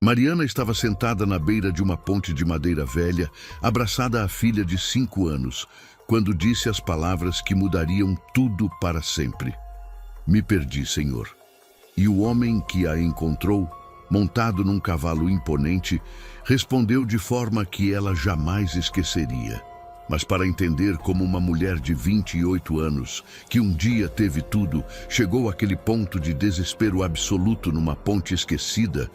Mariana estava sentada na beira de uma ponte de madeira velha, abraçada à filha de 5 anos, quando disse as palavras que mudariam tudo para sempre. Me perdi, Senhor. E o homem que a encontrou, montado num cavalo imponente, respondeu de forma que ela jamais esqueceria. Mas para entender como uma mulher de 28 anos, que um dia teve tudo, chegou àquele ponto de desespero absoluto numa ponte esquecida,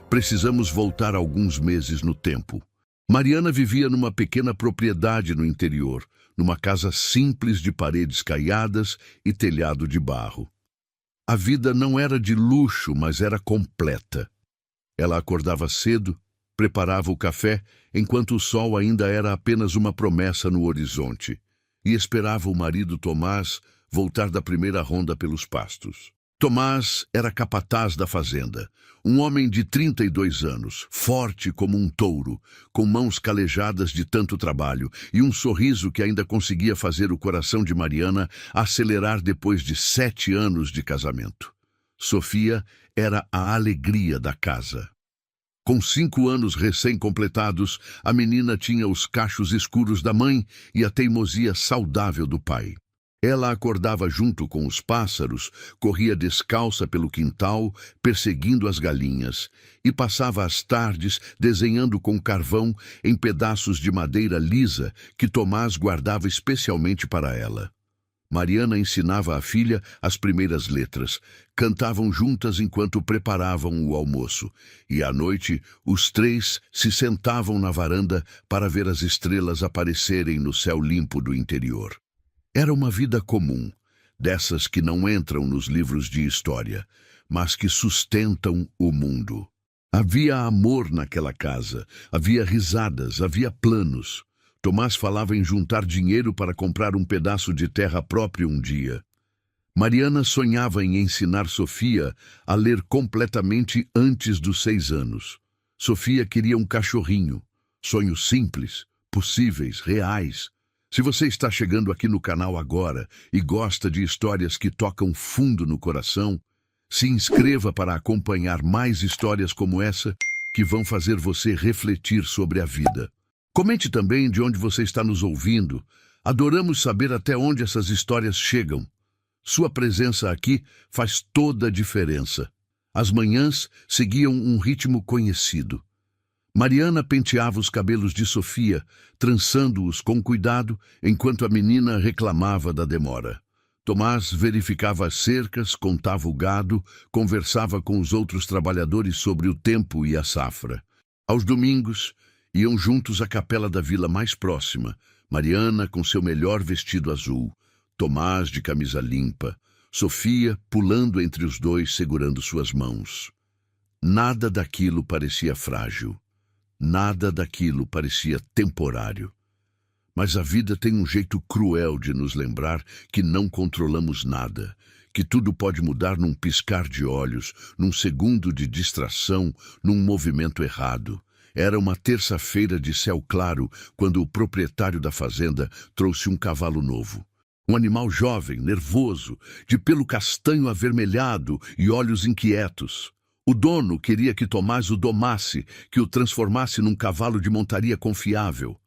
precisamos voltar alguns meses no tempo. Mariana vivia numa pequena propriedade no interior, numa casa simples de paredes caiadas e telhado de barro. A vida não era de luxo, mas era completa. Ela acordava cedo, preparava o café, enquanto o sol ainda era apenas uma promessa no horizonte, e esperava o marido Tomás voltar da primeira ronda pelos pastos. Tomás era capataz da fazenda, um homem de 32 anos, forte como um touro, com mãos calejadas de tanto trabalho e um sorriso que ainda conseguia fazer o coração de Mariana acelerar depois de 7 anos de casamento. Sofia era a alegria da casa. Com 5 anos recém-completados, a menina tinha os cachos escuros da mãe e a teimosia saudável do pai. Ela acordava junto com os pássaros, corria descalça pelo quintal, perseguindo as galinhas, e passava as tardes desenhando com carvão em pedaços de madeira lisa que Tomás guardava especialmente para ela. Mariana ensinava à filha as primeiras letras, cantavam juntas enquanto preparavam o almoço, e à noite os 3 se sentavam na varanda para ver as estrelas aparecerem no céu limpo do interior. Era uma vida comum, dessas que não entram nos livros de história, mas que sustentam o mundo. Havia amor naquela casa, havia risadas, havia planos. Tomás falava em juntar dinheiro para comprar um pedaço de terra próprio um dia. Mariana sonhava em ensinar Sofia a ler completamente antes dos 6 anos. Sofia queria um cachorrinho. Sonhos simples, possíveis, reais. Se você está chegando aqui no canal agora e gosta de histórias que tocam fundo no coração, se inscreva para acompanhar mais histórias como essa que vão fazer você refletir sobre a vida. Comente também de onde você está nos ouvindo. Adoramos saber até onde essas histórias chegam. Sua presença aqui faz toda a diferença. As manhãs seguiam um ritmo conhecido. Mariana penteava os cabelos de Sofia, trançando-os com cuidado, enquanto a menina reclamava da demora. Tomás verificava as cercas, contava o gado, conversava com os outros trabalhadores sobre o tempo e a safra. Aos domingos, iam juntos à capela da vila mais próxima, Mariana com seu melhor vestido azul, Tomás de camisa limpa, Sofia pulando entre os dois segurando suas mãos. Nada daquilo parecia frágil. Nada daquilo parecia temporário. Mas a vida tem um jeito cruel de nos lembrar que não controlamos nada, que tudo pode mudar num piscar de olhos, num segundo de distração, num movimento errado. Era uma terça-feira de céu claro quando o proprietário da fazenda trouxe um cavalo novo. Um animal jovem, nervoso, de pelo castanho avermelhado e olhos inquietos. O dono queria que Tomás o domasse, que o transformasse num cavalo de montaria confiável.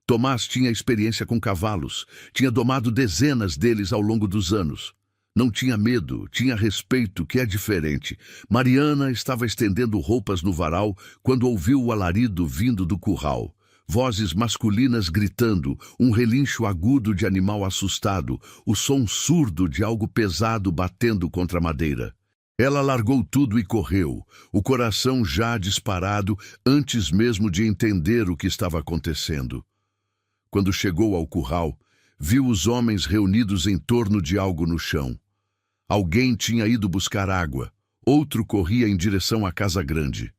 Tomás tinha experiência com cavalos, tinha domado dezenas deles ao longo dos anos. Não tinha medo, tinha respeito, que é diferente. Mariana estava estendendo roupas no varal quando ouviu o alarido vindo do curral. Vozes masculinas gritando, um relincho agudo de animal assustado, o som surdo de algo pesado batendo contra a madeira. Ela largou tudo e correu, o coração já disparado antes mesmo de entender o que estava acontecendo. Quando chegou ao curral, viu os homens reunidos em torno de algo no chão. Alguém tinha ido buscar água, outro corria em direção à casa grande.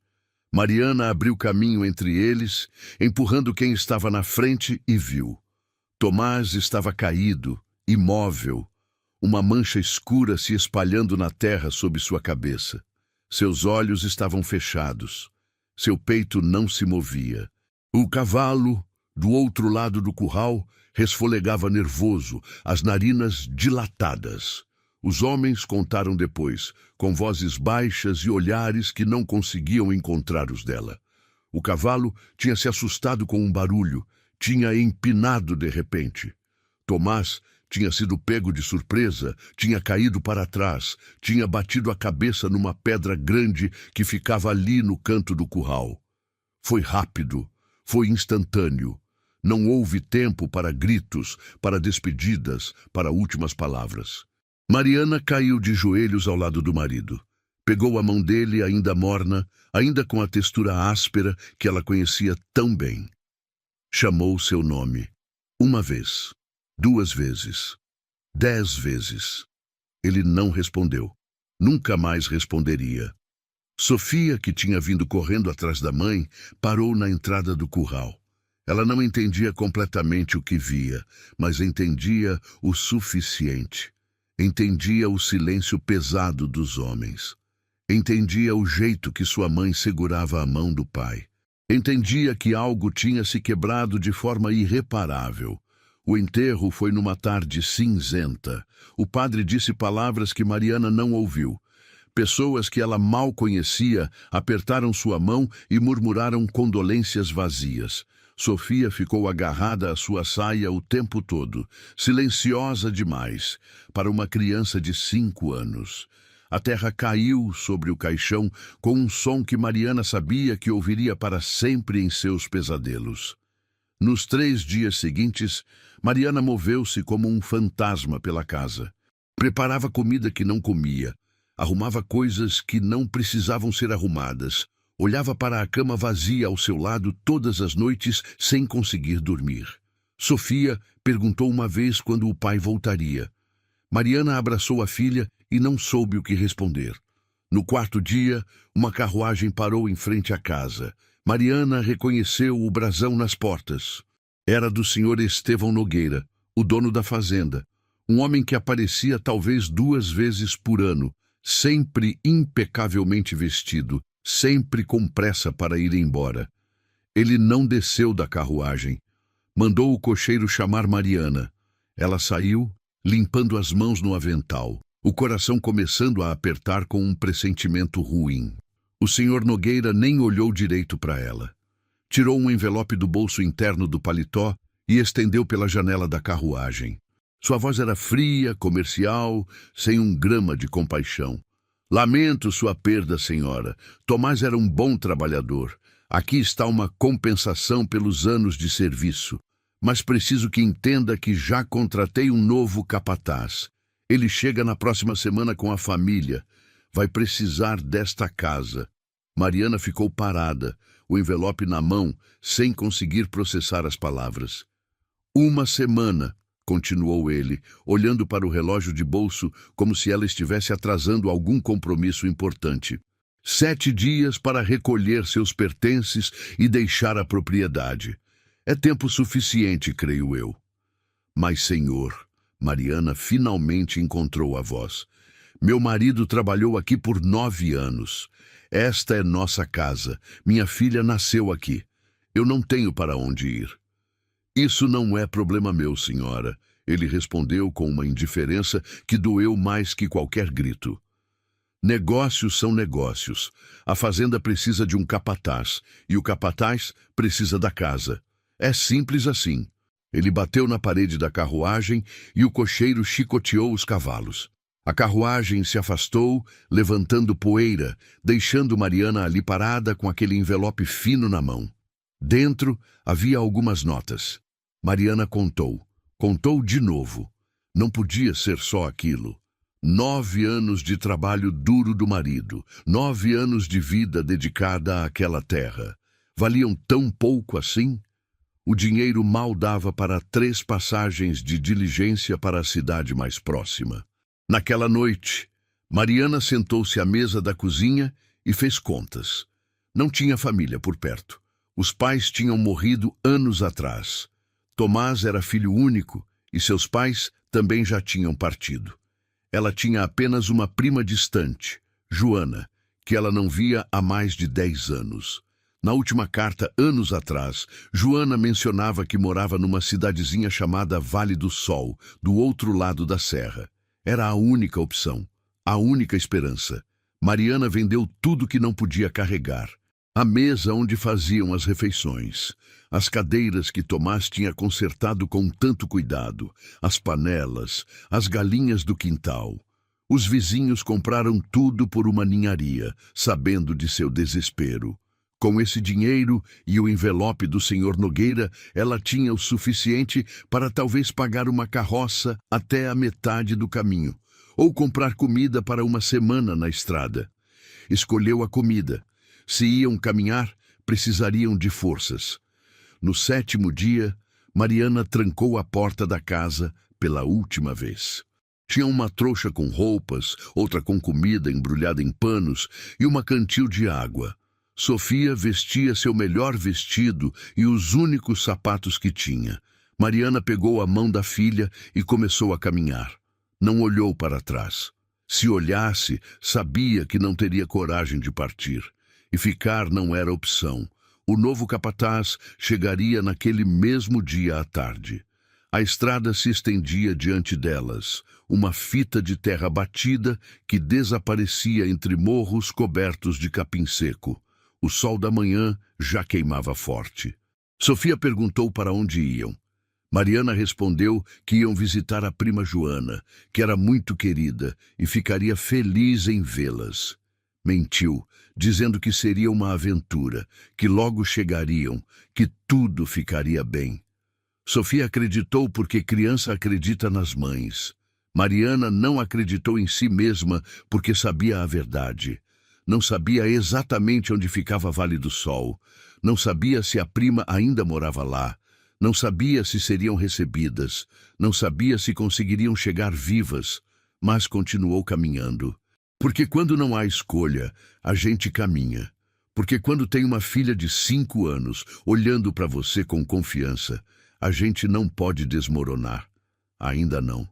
Mariana abriu caminho entre eles, empurrando quem estava na frente e viu. Tomás estava caído, imóvel, uma mancha escura se espalhando na terra sob sua cabeça. Seus olhos estavam fechados. Seu peito não se movia. O cavalo, do outro lado do curral, resfolegava nervoso, as narinas dilatadas. Os homens contaram depois, com vozes baixas e olhares que não conseguiam encontrar os dela. O cavalo tinha se assustado com um barulho, tinha empinado de repente. Tomás tinha sido pego de surpresa, tinha caído para trás, tinha batido a cabeça numa pedra grande que ficava ali no canto do curral. Foi rápido, foi instantâneo. Não houve tempo para gritos, para despedidas, para últimas palavras. Mariana caiu de joelhos ao lado do marido. Pegou a mão dele, ainda morna, ainda com a textura áspera que ela conhecia tão bem. Chamou seu nome. 1 vez, 2 vezes, 10 vezes. Ele não respondeu. Nunca mais responderia. Sofia, que tinha vindo correndo atrás da mãe, parou na entrada do curral. Ela não entendia completamente o que via, mas entendia o suficiente. Entendia o silêncio pesado dos homens. Entendia o jeito que sua mãe segurava a mão do pai. Entendia que algo tinha se quebrado de forma irreparável. O enterro foi numa tarde cinzenta. O padre disse palavras que Mariana não ouviu. Pessoas que ela mal conhecia apertaram sua mão e murmuraram condolências vazias. Sofia ficou agarrada à sua saia o tempo todo, silenciosa demais, para uma criança de 5 anos. A terra caiu sobre o caixão com um som que Mariana sabia que ouviria para sempre em seus pesadelos. Nos 3 dias seguintes, Mariana moveu-se como um fantasma pela casa. Preparava comida que não comia, arrumava coisas que não precisavam ser arrumadas, olhava para a cama vazia ao seu lado todas as noites sem conseguir dormir. Sofia perguntou uma vez quando o pai voltaria. Mariana abraçou a filha e não soube o que responder. No 4º dia, uma carruagem parou em frente à casa. Mariana reconheceu o brasão nas portas. Era do senhor Estevão Nogueira, o dono da fazenda, um homem que aparecia talvez 2 vezes por ano, sempre impecavelmente vestido, sempre com pressa para ir embora. Ele não desceu da carruagem. Mandou o cocheiro chamar Mariana. Ela saiu, limpando as mãos no avental, o coração começando a apertar com um pressentimento ruim. O senhor Nogueira nem olhou direito para ela. Tirou um envelope do bolso interno do paletó e estendeu pela janela da carruagem. Sua voz era fria, comercial, sem um grama de compaixão. Lamento sua perda, senhora. Tomás era um bom trabalhador. Aqui está uma compensação pelos anos de serviço. Mas preciso que entenda que já contratei um novo capataz. Ele chega na próxima semana com a família. Vai precisar desta casa. Mariana ficou parada, o envelope na mão, sem conseguir processar as palavras. 1 semana, continuou ele, olhando para o relógio de bolso como se ela estivesse atrasando algum compromisso importante. 7 dias para recolher seus pertences e deixar a propriedade. É tempo suficiente, creio eu. Mas, senhor, Mariana finalmente encontrou a voz. Meu marido trabalhou aqui por 9 anos. Esta é nossa casa. Minha filha nasceu aqui. Eu não tenho para onde ir. Isso não é problema meu, senhora. Ele respondeu com uma indiferença que doeu mais que qualquer grito. Negócios são negócios. A fazenda precisa de um capataz, e o capataz precisa da casa. É simples assim. Ele bateu na parede da carruagem e o cocheiro chicoteou os cavalos. A carruagem se afastou, levantando poeira, deixando Mariana ali parada com aquele envelope fino na mão. Dentro havia algumas notas. Mariana contou. Contou de novo. Não podia ser só aquilo. 9 anos de trabalho duro do marido, 9 anos de vida dedicada àquela terra. Valiam tão pouco assim? O dinheiro mal dava para 3 passagens de diligência para a cidade mais próxima. Naquela noite, Mariana sentou-se à mesa da cozinha e fez contas. Não tinha família por perto. Os pais tinham morrido anos atrás. Tomás era filho único e seus pais também já tinham partido. Ela tinha apenas uma prima distante, Joana, que ela não via há mais de 10 anos. Na última carta, anos atrás, Joana mencionava que morava numa cidadezinha chamada Vale do Sol, do outro lado da serra. Era a única opção, a única esperança. Mariana vendeu tudo que não podia carregar. A mesa onde faziam as refeições, as cadeiras que Tomás tinha consertado com tanto cuidado, as panelas, as galinhas do quintal. Os vizinhos compraram tudo por uma ninharia, sabendo de seu desespero. Com esse dinheiro e o envelope do Sr. Nogueira, ela tinha o suficiente para talvez pagar uma carroça até a metade do caminho, ou comprar comida para uma semana na estrada. Escolheu a comida. Se iam caminhar, precisariam de forças. No 7º dia, Mariana trancou a porta da casa pela última vez. Tinha uma trouxa com roupas, outra com comida embrulhada em panos e uma cantil de água. Sofia vestia seu melhor vestido e os únicos sapatos que tinha. Mariana pegou a mão da filha e começou a caminhar. Não olhou para trás. Se olhasse, sabia que não teria coragem de partir. E ficar não era opção. O novo capataz chegaria naquele mesmo dia à tarde. A estrada se estendia diante delas, uma fita de terra batida que desaparecia entre morros cobertos de capim seco. O sol da manhã já queimava forte. Sofia perguntou para onde iam. Mariana respondeu que iam visitar a prima Joana, que era muito querida e ficaria feliz em vê-las. Mentiu, dizendo que seria uma aventura, que logo chegariam, que tudo ficaria bem. Sofia acreditou porque criança acredita nas mães. Mariana não acreditou em si mesma porque sabia a verdade. Não sabia exatamente onde ficava Vale do Sol. Não sabia se a prima ainda morava lá. Não sabia se seriam recebidas. Não sabia se conseguiriam chegar vivas. Mas continuou caminhando. Porque quando não há escolha, a gente caminha. Porque quando tem uma filha de 5 anos olhando para você com confiança, a gente não pode desmoronar. Ainda não.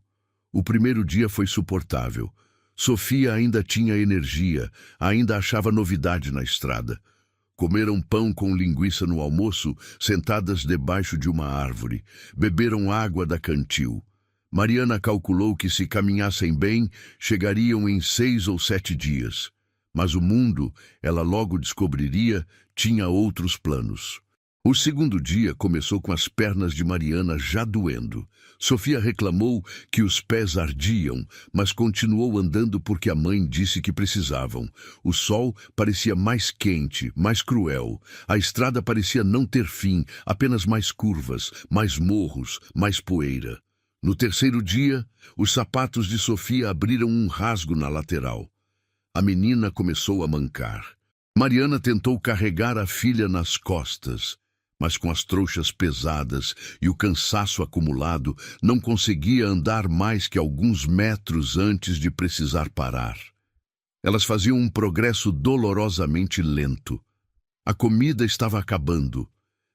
O primeiro dia foi suportável. Sofia ainda tinha energia, ainda achava novidade na estrada. Comeram pão com linguiça no almoço, sentadas debaixo de uma árvore. Beberam água da cantil. Mariana calculou que se caminhassem bem, chegariam em 6 ou 7 dias. Mas o mundo, ela logo descobriria, tinha outros planos. O segundo dia começou com as pernas de Mariana já doendo. Sofia reclamou que os pés ardiam, mas continuou andando porque a mãe disse que precisavam. O sol parecia mais quente, mais cruel. A estrada parecia não ter fim, apenas mais curvas, mais morros, mais poeira. No terceiro dia, os sapatos de Sofia abriram um rasgo na lateral. A menina começou a mancar. Mariana tentou carregar a filha nas costas, mas com as trouxas pesadas e o cansaço acumulado, não conseguia andar mais que alguns metros antes de precisar parar. Elas faziam um progresso dolorosamente lento. A comida estava acabando.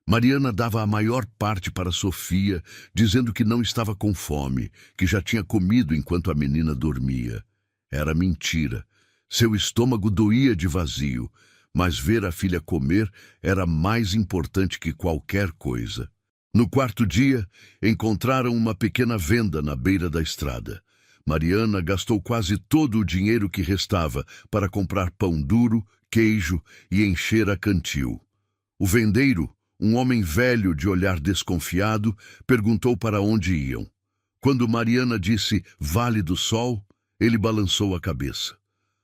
Mariana dava a maior parte para Sofia, dizendo que não estava com fome, que já tinha comido enquanto a menina dormia. Era mentira. Seu estômago doía de vazio, mas ver a filha comer era mais importante que qualquer coisa. No quarto dia, encontraram uma pequena venda na beira da estrada. Mariana gastou quase todo o dinheiro que restava para comprar pão duro, queijo e encher a cantil. O vendeiro, um homem velho de olhar desconfiado, perguntou para onde iam. Quando Mariana disse Vale do Sol, ele balançou a cabeça.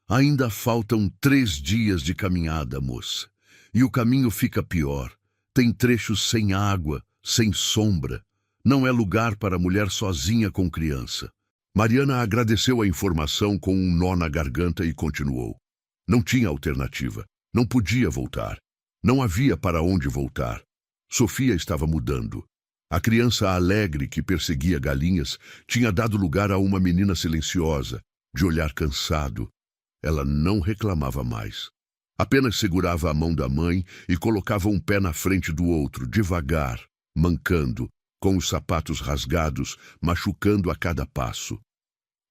Ainda faltam 3 dias de caminhada, moça. E o caminho fica pior. Tem trechos sem água, sem sombra. Não é lugar para mulher sozinha com criança. Mariana agradeceu a informação com um nó na garganta e continuou. Não tinha alternativa. Não podia voltar. Não havia para onde voltar. Sofia estava mudando. A criança alegre que perseguia galinhas tinha dado lugar a uma menina silenciosa, de olhar cansado. Ela não reclamava mais. Apenas segurava a mão da mãe e colocava um pé na frente do outro, devagar, mancando, com os sapatos rasgados, machucando a cada passo.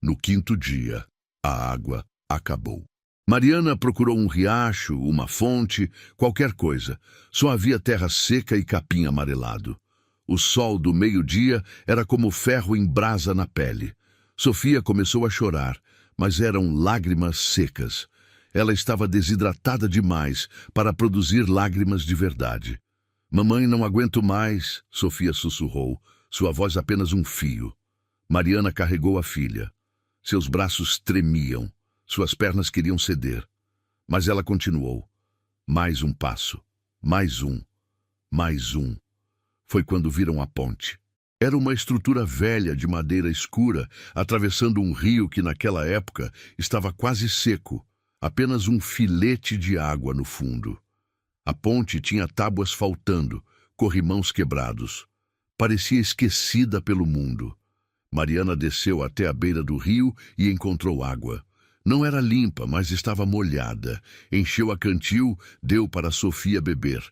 No 5º dia, a água acabou. Mariana procurou um riacho, uma fonte, qualquer coisa. Só havia terra seca e capim amarelado. O sol do meio-dia era como ferro em brasa na pele. Sofia começou a chorar, mas eram lágrimas secas. Ela estava desidratada demais para produzir lágrimas de verdade. Mamãe, não aguento mais, Sofia sussurrou, sua voz apenas um fio. Mariana carregou a filha. Seus braços tremiam, suas pernas queriam ceder. Mas ela continuou. Mais um passo, mais um, mais um. Foi quando viram a ponte. Era uma estrutura velha de madeira escura, atravessando um rio que naquela época estava quase seco, apenas um filete de água no fundo. A ponte tinha tábuas faltando, corrimãos quebrados. Parecia esquecida pelo mundo. Mariana desceu até a beira do rio e encontrou água. Não era limpa, mas estava molhada. Encheu a cantil, deu para Sofia beber.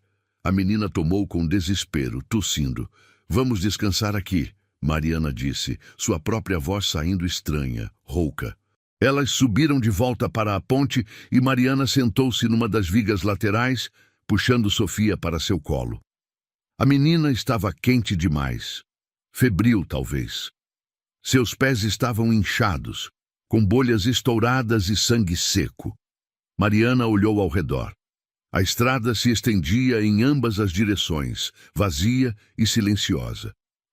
A menina tomou com desespero, tossindo. Vamos descansar aqui, Mariana disse, sua própria voz saindo estranha, rouca. Elas subiram de volta para a ponte e Mariana sentou-se numa das vigas laterais, puxando Sofia para seu colo. A menina estava quente demais. Febril, talvez. Seus pés estavam inchados, com bolhas estouradas e sangue seco. Mariana olhou ao redor. A estrada se estendia em ambas as direções, vazia e silenciosa.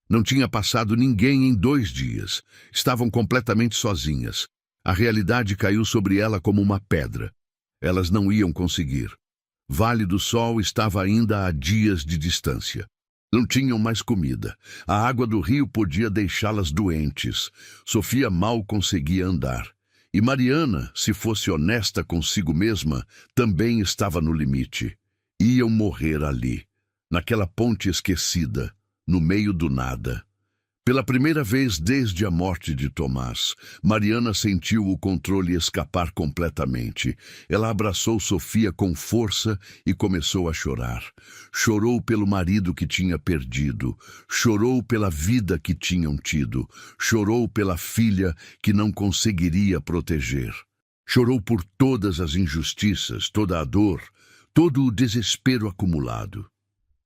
Não tinha passado ninguém em 2 dias. Estavam completamente sozinhas. A realidade caiu sobre ela como uma pedra. Elas não iam conseguir. Vale do Sol estava ainda a dias de distância. Não tinham mais comida. A água do rio podia deixá-las doentes. Sofia mal conseguia andar. E Mariana, se fosse honesta consigo mesma, também estava no limite. Iam morrer ali, naquela ponte esquecida, no meio do nada. Pela primeira vez desde a morte de Tomás, Mariana sentiu o controle escapar completamente. Ela abraçou Sofia com força e começou a chorar. Chorou pelo marido que tinha perdido. Chorou pela vida que tinham tido. Chorou pela filha que não conseguiria proteger. Chorou por todas as injustiças, toda a dor, todo o desespero acumulado.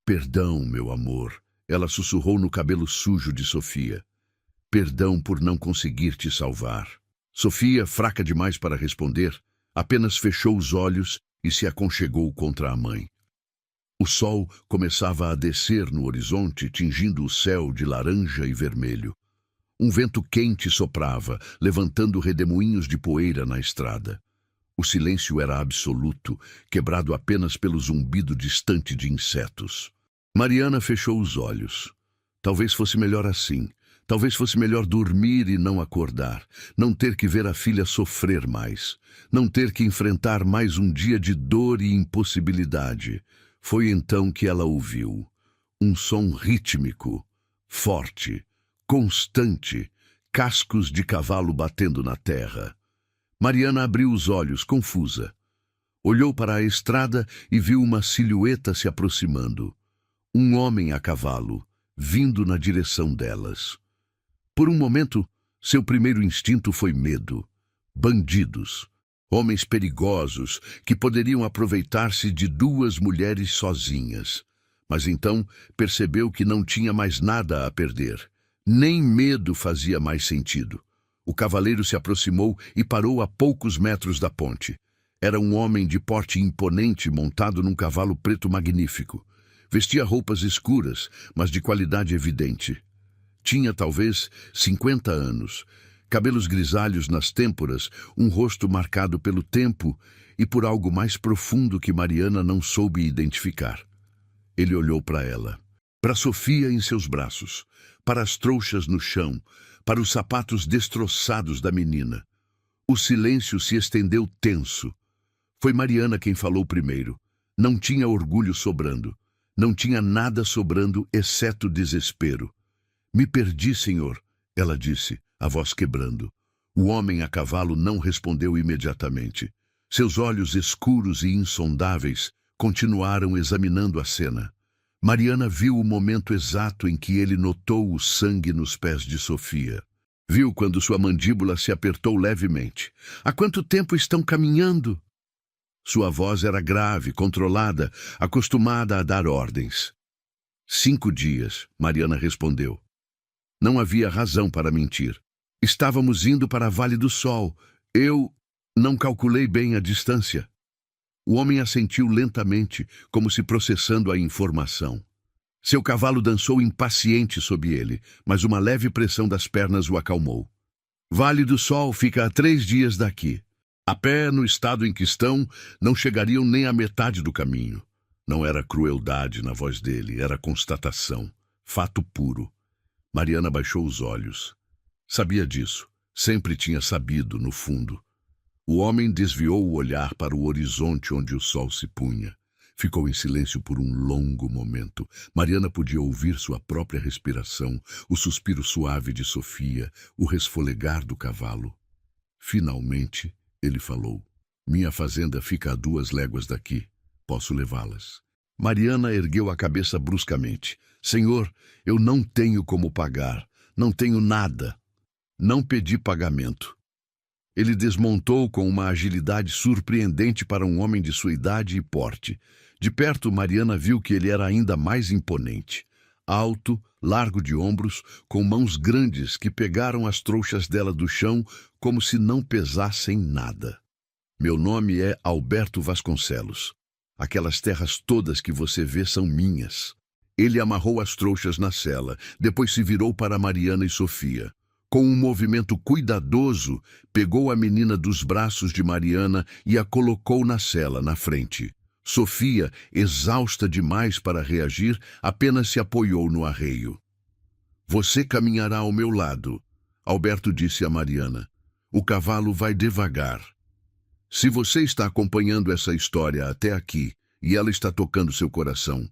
Perdão, meu amor. Ela sussurrou no cabelo sujo de Sofia. Perdão por não conseguir te salvar. Sofia, fraca demais para responder, apenas fechou os olhos e se aconchegou contra a mãe. O sol começava a descer no horizonte, tingindo o céu de laranja e vermelho. Um vento quente soprava, levantando redemoinhos de poeira na estrada. O silêncio era absoluto, quebrado apenas pelo zumbido distante de insetos. Mariana fechou os olhos. Talvez fosse melhor assim. Talvez fosse melhor dormir e não acordar. Não ter que ver a filha sofrer mais. Não ter que enfrentar mais um dia de dor e impossibilidade. Foi então que ela ouviu. Um som rítmico, forte, constante, cascos de cavalo batendo na terra. Mariana abriu os olhos, confusa. Olhou para a estrada e viu uma silhueta se aproximando. Um homem a cavalo, vindo na direção delas. Por um momento, seu primeiro instinto foi medo. Bandidos. Homens perigosos que poderiam aproveitar-se de 2 mulheres sozinhas. Mas então percebeu que não tinha mais nada a perder. Nem medo fazia mais sentido. O cavaleiro se aproximou e parou a poucos metros da ponte. Era um homem de porte imponente montado num cavalo preto magnífico. Vestia roupas escuras, mas de qualidade evidente. Tinha talvez 50 anos, cabelos grisalhos nas têmporas, um rosto marcado pelo tempo e por algo mais profundo que Mariana não soube identificar. Ele olhou para ela, para Sofia em seus braços, para as trouxas no chão, para os sapatos destroçados da menina. O silêncio se estendeu tenso. Foi Mariana quem falou primeiro. Não tinha orgulho sobrando. Não tinha nada sobrando, exceto desespero. Me perdi, senhor, ela disse, a voz quebrando. O homem a cavalo não respondeu imediatamente. Seus olhos escuros e insondáveis continuaram examinando a cena. Mariana viu o momento exato em que ele notou o sangue nos pés de Sofia. Viu quando sua mandíbula se apertou levemente. Há quanto tempo estão caminhando? Sua voz era grave, controlada, acostumada a dar ordens. 5 dias, Mariana respondeu. Não havia razão para mentir. Estávamos indo para Vale do Sol. Eu não calculei bem a distância. O homem assentiu lentamente, como se processando a informação. Seu cavalo dançou impaciente sob ele, mas uma leve pressão das pernas o acalmou. Vale do Sol fica a 3 dias daqui. A pé, no estado em que estão, não chegariam nem à metade do caminho. Não era crueldade na voz dele, era constatação. Fato puro. Mariana baixou os olhos. Sabia disso. Sempre tinha sabido, no fundo. O homem desviou o olhar para o horizonte onde o sol se punha. Ficou em silêncio por um longo momento. Mariana podia ouvir sua própria respiração, o suspiro suave de Sofia, o resfolegar do cavalo. Finalmente, ele falou: "Minha fazenda fica a 2 léguas daqui. Posso levá-las?" Mariana ergueu a cabeça bruscamente. "Senhor, eu não tenho como pagar. Não tenho nada. Não pedi pagamento." Ele desmontou com uma agilidade surpreendente para um homem de sua idade e porte. De perto, Mariana viu que ele era ainda mais imponente. Alto, largo de ombros, com mãos grandes que pegaram as trouxas dela do chão como se não pesassem nada. "Meu nome é Alberto Vasconcelos. Aquelas terras todas que você vê são minhas." Ele amarrou as trouxas na sela, depois se virou para Mariana e Sofia. Com um movimento cuidadoso, pegou a menina dos braços de Mariana e a colocou na sela, na frente. Sofia, exausta demais para reagir, apenas se apoiou no arreio. "Você caminhará ao meu lado", Alberto disse a Mariana. "O cavalo vai devagar. Se você está acompanhando essa história até aqui e ela está tocando seu coração,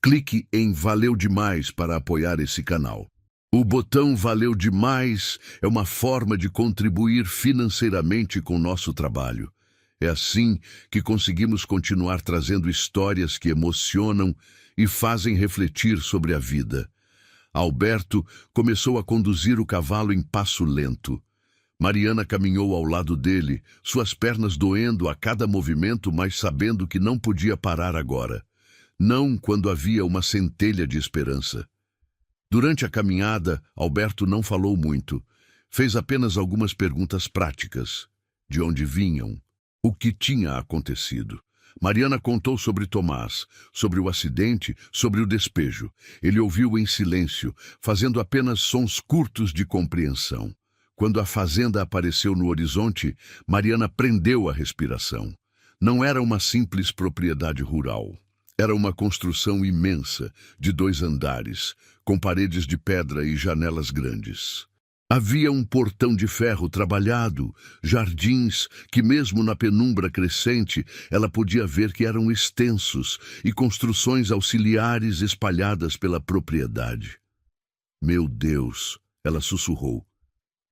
clique em Valeu Demais para apoiar esse canal. O botão Valeu Demais é uma forma de contribuir financeiramente com o nosso trabalho. É assim que conseguimos continuar trazendo histórias que emocionam e fazem refletir sobre a vida." Alberto começou a conduzir o cavalo em passo lento. Mariana caminhou ao lado dele, suas pernas doendo a cada movimento, mas sabendo que não podia parar agora. Não quando havia uma centelha de esperança. Durante a caminhada, Alberto não falou muito. Fez apenas algumas perguntas práticas. De onde vinham? O que tinha acontecido? Mariana contou sobre Tomás, sobre o acidente, sobre o despejo. Ele ouviu em silêncio, fazendo apenas sons curtos de compreensão. Quando a fazenda apareceu no horizonte, Mariana prendeu a respiração. Não era uma simples propriedade rural. Era uma construção imensa, de 2 andares, com paredes de pedra e janelas grandes. Havia um portão de ferro trabalhado, jardins que, mesmo na penumbra crescente, ela podia ver que eram extensos, e construções auxiliares espalhadas pela propriedade. "Meu Deus!" ela sussurrou.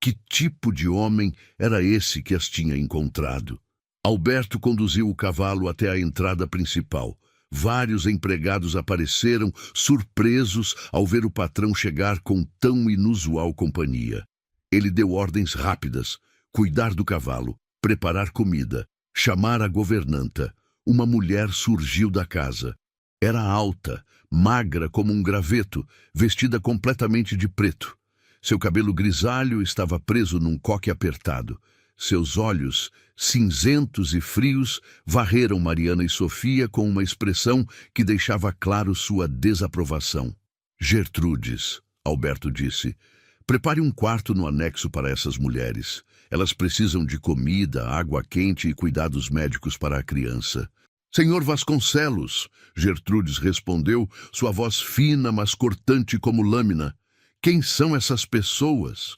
Que tipo de homem era esse que as tinha encontrado? Alberto conduziu o cavalo até a entrada principal. Vários empregados apareceram, surpresos ao ver o patrão chegar com tão inusual companhia. Ele deu ordens rápidas: cuidar do cavalo, preparar comida, chamar a governanta. Uma mulher surgiu da casa. Era alta, magra como um graveto, vestida completamente de preto. Seu cabelo grisalho estava preso num coque apertado. Seus olhos, cinzentos e frios, varreram Mariana e Sofia com uma expressão que deixava claro sua desaprovação. "Gertrudes", Alberto disse, "prepare um quarto no anexo para essas mulheres. Elas precisam de comida, água quente e cuidados médicos para a criança." "Senhor Vasconcelos", Gertrudes respondeu, sua voz fina, mas cortante como lâmina. "Quem são essas pessoas?"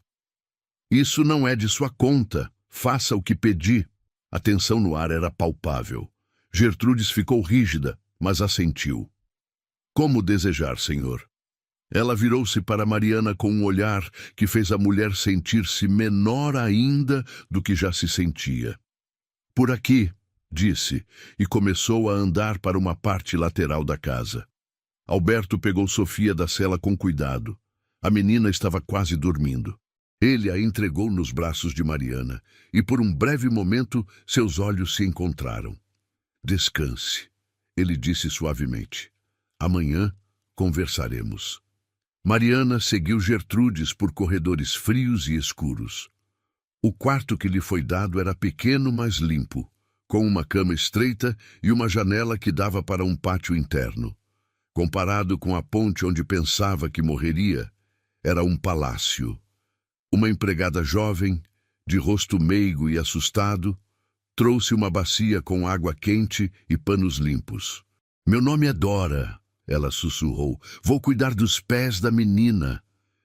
"Isso não é de sua conta. Faça o que pedi." A tensão no ar era palpável. Gertrudes ficou rígida, mas assentiu. "Como desejar, senhor." Ela virou-se para Mariana com um olhar que fez a mulher sentir-se menor ainda do que já se sentia. "Por aqui", disse, e começou a andar para uma parte lateral da casa. Alberto pegou Sofia da cela com cuidado. A menina estava quase dormindo. Ele a entregou nos braços de Mariana, e por um breve momento seus olhos se encontraram. "Descanse", ele disse suavemente. "Amanhã conversaremos." Mariana seguiu Gertrudes por corredores frios e escuros. O quarto que lhe foi dado era pequeno, mas limpo, com uma cama estreita e uma janela que dava para um pátio interno. Comparado com a ponte onde pensava que morreria, era um palácio. Uma empregada jovem, de rosto meigo e assustado, trouxe uma bacia com água quente e panos limpos. "Meu nome é Dora", ela sussurrou. "Vou cuidar dos pés da menina."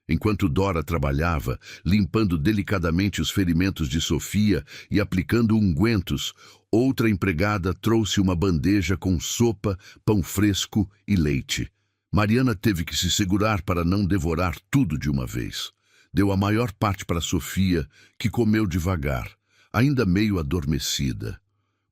Enquanto Dora trabalhava, limpando delicadamente os ferimentos de Sofia e aplicando ungüentos, outra empregada trouxe uma bandeja com sopa, pão fresco e leite. Mariana teve que se segurar para não devorar tudo de uma vez. Deu a maior parte para Sofia, que comeu devagar, ainda meio adormecida.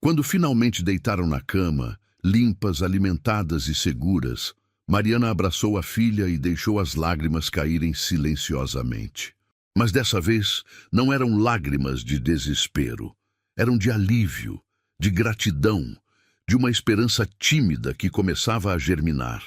Quando finalmente deitaram na cama, limpas, alimentadas e seguras, Mariana abraçou a filha e deixou as lágrimas caírem silenciosamente. Mas dessa vez não eram lágrimas de desespero. Eram de alívio, de gratidão, de uma esperança tímida que começava a germinar.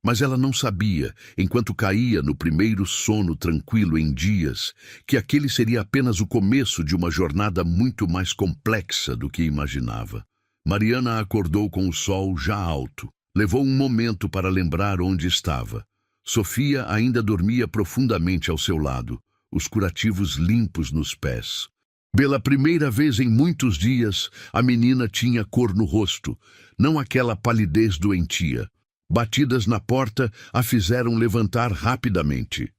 Mas ela não sabia, enquanto caía no primeiro sono tranquilo em dias, que aquele seria apenas o começo de uma jornada muito mais complexa do que imaginava. Mariana acordou com o sol já alto. Levou um momento para lembrar onde estava. Sofia ainda dormia profundamente ao seu lado, os curativos limpos nos pés. Pela primeira vez em muitos dias, a menina tinha cor no rosto, não aquela palidez doentia. Batidas na porta, a fizeram levantar rapidamente.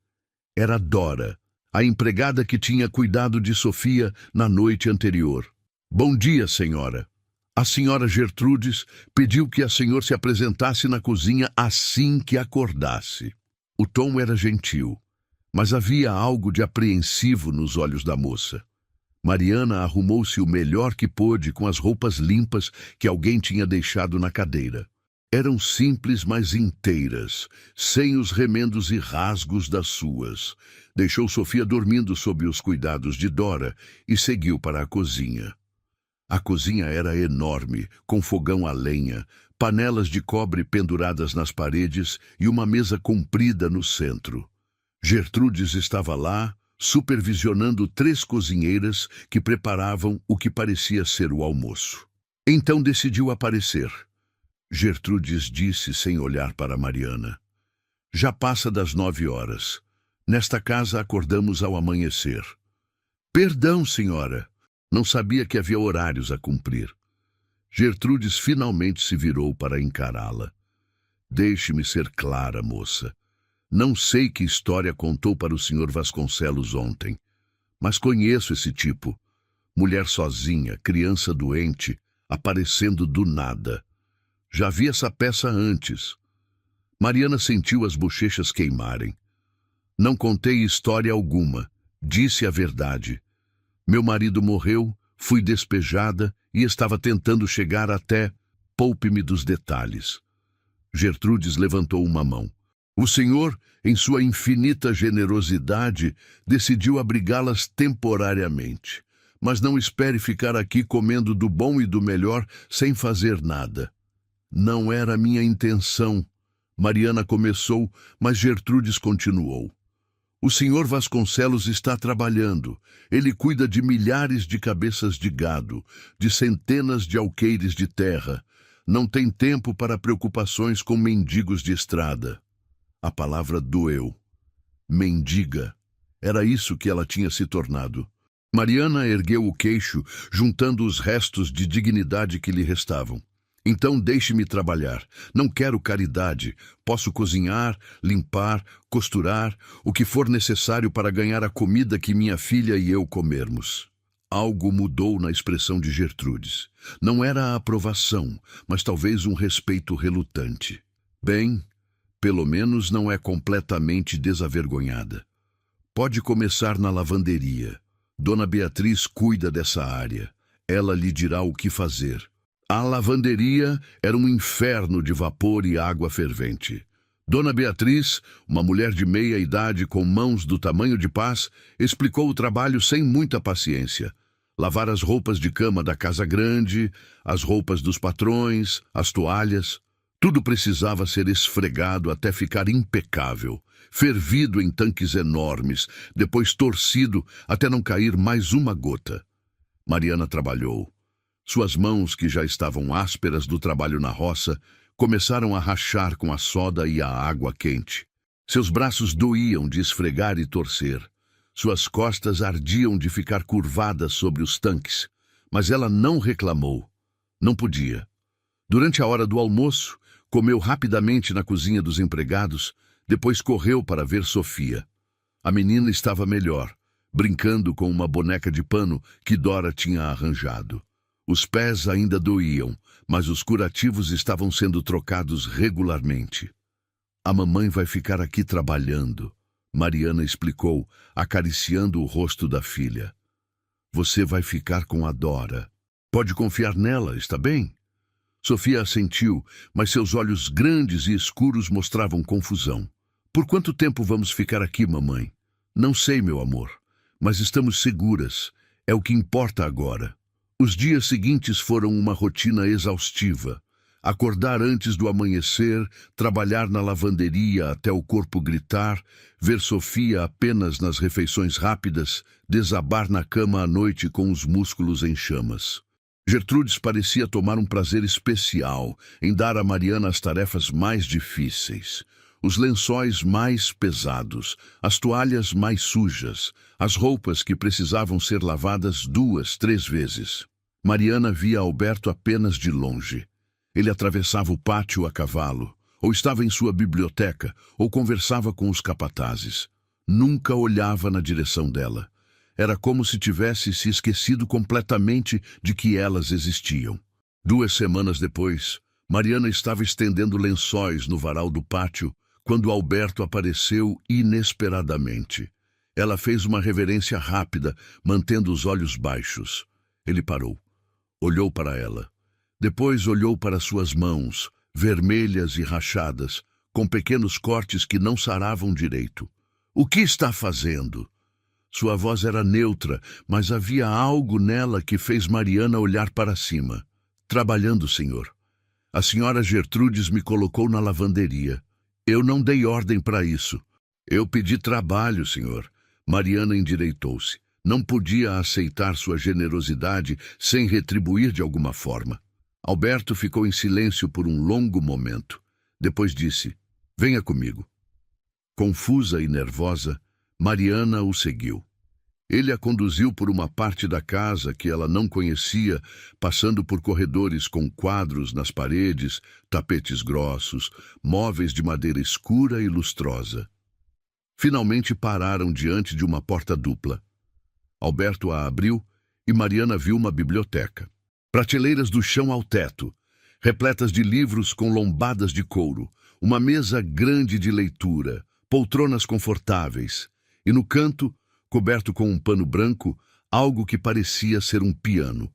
Era Dora, a empregada que tinha cuidado de Sofia na noite anterior. "Bom dia, senhora. A senhora Gertrudes pediu que a senhora se apresentasse na cozinha assim que acordasse." O tom era gentil, mas havia algo de apreensivo nos olhos da moça. Mariana arrumou-se o melhor que pôde com as roupas limpas que alguém tinha deixado na cadeira. Eram simples, mas inteiras, sem os remendos e rasgos das suas. Deixou Sofia dormindo sob os cuidados de Dora e seguiu para a cozinha. A cozinha era enorme, com fogão a lenha, panelas de cobre penduradas nas paredes e uma mesa comprida no centro. Gertrudes estava lá, supervisionando 3 cozinheiras que preparavam o que parecia ser o almoço. Então decidiu aparecer. Gertrudes disse sem olhar para Mariana: "Já passa das 9 horas. Nesta casa acordamos ao amanhecer." "Perdão, senhora. Não sabia que havia horários a cumprir." Gertrudes finalmente se virou para encará-la. "Deixe-me ser clara, moça. Não sei que história contou para o Sr. Vasconcelos ontem, mas conheço esse tipo. Mulher sozinha, criança doente, aparecendo do nada. Já vi essa peça antes." Mariana sentiu as bochechas queimarem. "Não contei história alguma. Disse a verdade. Meu marido morreu, fui despejada e estava tentando chegar até... Poupe-me dos detalhes." Gertrudes levantou uma mão. "O senhor, em sua infinita generosidade, decidiu abrigá-las temporariamente. Mas não espere ficar aqui comendo do bom e do melhor sem fazer nada." "Não era minha intenção." Mariana começou, mas Gertrudes continuou. "O senhor Vasconcelos está trabalhando. Ele cuida de milhares de cabeças de gado, de centenas de alqueires de terra. Não tem tempo para preocupações com mendigos de estrada." A palavra doeu. Mendiga. Era isso que ela tinha se tornado. Mariana ergueu o queixo, juntando os restos de dignidade que lhe restavam. "Então deixe-me trabalhar. Não quero caridade. Posso cozinhar, limpar, costurar, o que for necessário para ganhar a comida que minha filha e eu comermos." Algo mudou na expressão de Gertrudes. Não era a aprovação, mas talvez um respeito relutante. "Bem, pelo menos não é completamente desavergonhada. Pode começar na lavanderia. Dona Beatriz cuida dessa área. Ela lhe dirá o que fazer." A lavanderia era um inferno de vapor e água fervente. Dona Beatriz, uma mulher de meia idade com mãos do tamanho de pás, explicou o trabalho sem muita paciência. Lavar as roupas de cama da casa grande, as roupas dos patrões, as toalhas, Tudo precisava ser esfregado até ficar impecável, fervido em tanques enormes, depois torcido até não cair mais uma gota. Mariana trabalhou. Suas mãos, que já estavam ásperas do trabalho na roça, começaram a rachar com a soda e a água quente. Seus braços doíam de esfregar e torcer. Suas costas ardiam de ficar curvadas sobre os tanques, mas ela não reclamou. Não podia. Durante a hora do almoço, comeu rapidamente na cozinha dos empregados, depois correu para ver Sofia. A menina estava melhor, brincando com uma boneca de pano que Dora tinha arranjado. Os pés ainda doíam, mas os curativos estavam sendo trocados regularmente. A mamãe vai ficar aqui trabalhando, Mariana explicou, acariciando o rosto da filha. Você vai ficar com a Dora. Pode confiar nela, está bem? Sofia assentiu, mas seus olhos grandes e escuros mostravam confusão. Por quanto tempo vamos ficar aqui, mamãe? Não sei, meu amor, mas estamos seguras. É o que importa agora. Os dias seguintes foram uma rotina exaustiva. Acordar antes do amanhecer, trabalhar na lavanderia até o corpo gritar, ver Sofia apenas nas refeições rápidas, desabar na cama à noite com os músculos em chamas. Gertrudes parecia tomar um prazer especial em dar a Mariana as tarefas mais difíceis. Os lençóis mais pesados, as toalhas mais sujas, as roupas que precisavam ser lavadas 2, 3 vezes. Mariana via Alberto apenas de longe. Ele atravessava o pátio a cavalo, ou estava em sua biblioteca, ou conversava com os capatazes. Nunca olhava na direção dela. Era como se tivesse se esquecido completamente de que elas existiam. 2 semanas depois, Mariana estava estendendo lençóis no varal do pátio quando Alberto apareceu inesperadamente. Ela fez uma reverência rápida, mantendo os olhos baixos. Ele parou. Olhou para ela. Depois olhou para suas mãos, vermelhas e rachadas, com pequenos cortes que não saravam direito. O que está fazendo? Sua voz era neutra, mas havia algo nela que fez Mariana olhar para cima. Trabalhando, senhor. A senhora Gertrudes me colocou na lavanderia. Eu não dei ordem para isso. Eu pedi trabalho, senhor. Mariana endireitou-se. Não podia aceitar sua generosidade sem retribuir de alguma forma. Alberto ficou em silêncio por um longo momento. Depois disse, venha comigo. Confusa e nervosa, Mariana o seguiu. Ele a conduziu por uma parte da casa que ela não conhecia, passando por corredores com quadros nas paredes, tapetes grossos, móveis de madeira escura e lustrosa. Finalmente pararam diante de uma porta dupla. Alberto a abriu e Mariana viu uma biblioteca. Prateleiras do chão ao teto, repletas de livros com lombadas de couro, uma mesa grande de leitura, poltronas confortáveis, e no canto, coberto com um pano branco, algo que parecia ser um piano.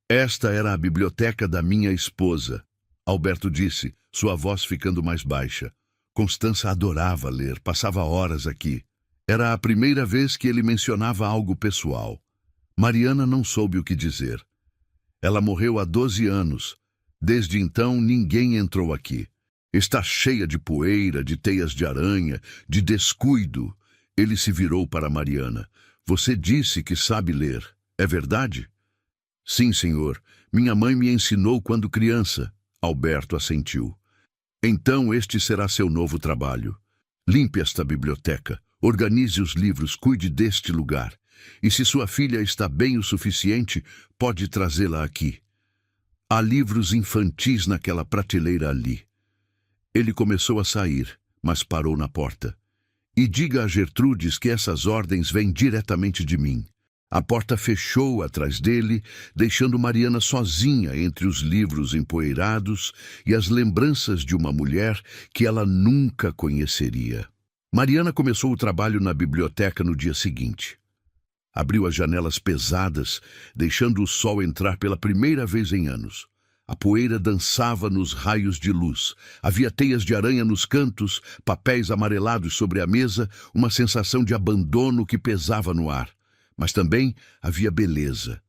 Esta era a biblioteca da minha esposa, Alberto disse, sua voz ficando mais baixa. Constança adorava ler, passava horas aqui. Era a primeira vez que ele mencionava algo pessoal. Mariana não soube o que dizer. Ela morreu há 12 anos. Desde então, ninguém entrou aqui. Está cheia de poeira, de teias de aranha, de descuido. Ele se virou para Mariana. Você disse que sabe ler. É verdade? Sim, senhor. Minha mãe me ensinou quando criança. Alberto assentiu. Então este será seu novo trabalho. Limpe esta biblioteca. Organize os livros, cuide deste lugar. E se sua filha está bem o suficiente, pode trazê-la aqui. Há livros infantis naquela prateleira ali. Ele começou a sair, mas parou na porta. E diga a Gertrudes que essas ordens vêm diretamente de mim. A porta fechou atrás dele, deixando Mariana sozinha entre os livros empoeirados e as lembranças de uma mulher que ela nunca conheceria. Mariana começou o trabalho na biblioteca no dia seguinte. Abriu as janelas pesadas, deixando o sol entrar pela primeira vez em anos. A poeira dançava nos raios de luz. Havia teias de aranha nos cantos, papéis amarelados sobre a mesa, uma sensação de abandono que pesava no ar. Mas também havia beleza.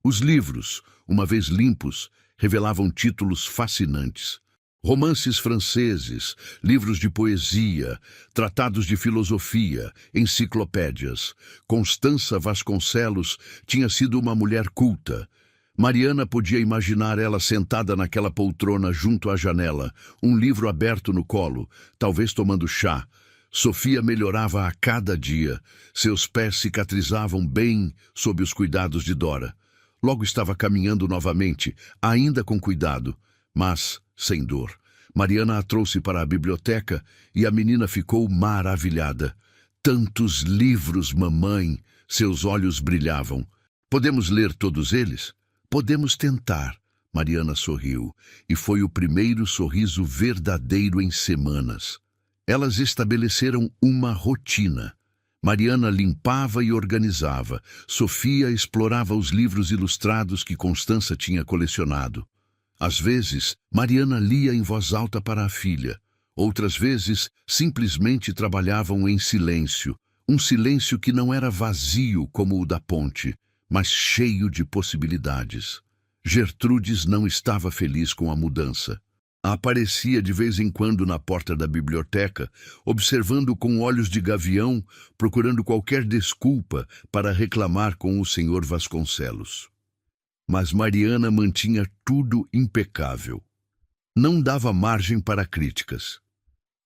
Os livros, uma vez limpos, revelavam títulos fascinantes. Romances franceses, livros de poesia, tratados de filosofia, enciclopédias. Constança Vasconcelos tinha sido uma mulher culta. Mariana podia imaginar ela sentada naquela poltrona junto à janela, um livro aberto no colo, talvez tomando chá. Sofia melhorava a cada dia. Seus pés cicatrizavam bem sob os cuidados de Dora. Logo estava caminhando novamente, ainda com cuidado, mas sem dor. Mariana a trouxe para a biblioteca e a menina ficou maravilhada. Tantos livros, mamãe! Seus olhos brilhavam. Podemos ler todos eles? Podemos tentar. Mariana sorriu, e foi o primeiro sorriso verdadeiro em semanas. Elas estabeleceram uma rotina. Mariana limpava e organizava. Sofia explorava os livros ilustrados que Constança tinha colecionado. Às vezes, Mariana lia em voz alta para a filha. Outras vezes, simplesmente trabalhavam em silêncio. Um silêncio que não era vazio como o da ponte, mas cheio de possibilidades. Gertrudes não estava feliz com a mudança. Aparecia de vez em quando na porta da biblioteca, observando com olhos de gavião, procurando qualquer desculpa para reclamar com o senhor Vasconcelos. Mas Mariana mantinha tudo impecável. Não dava margem para críticas.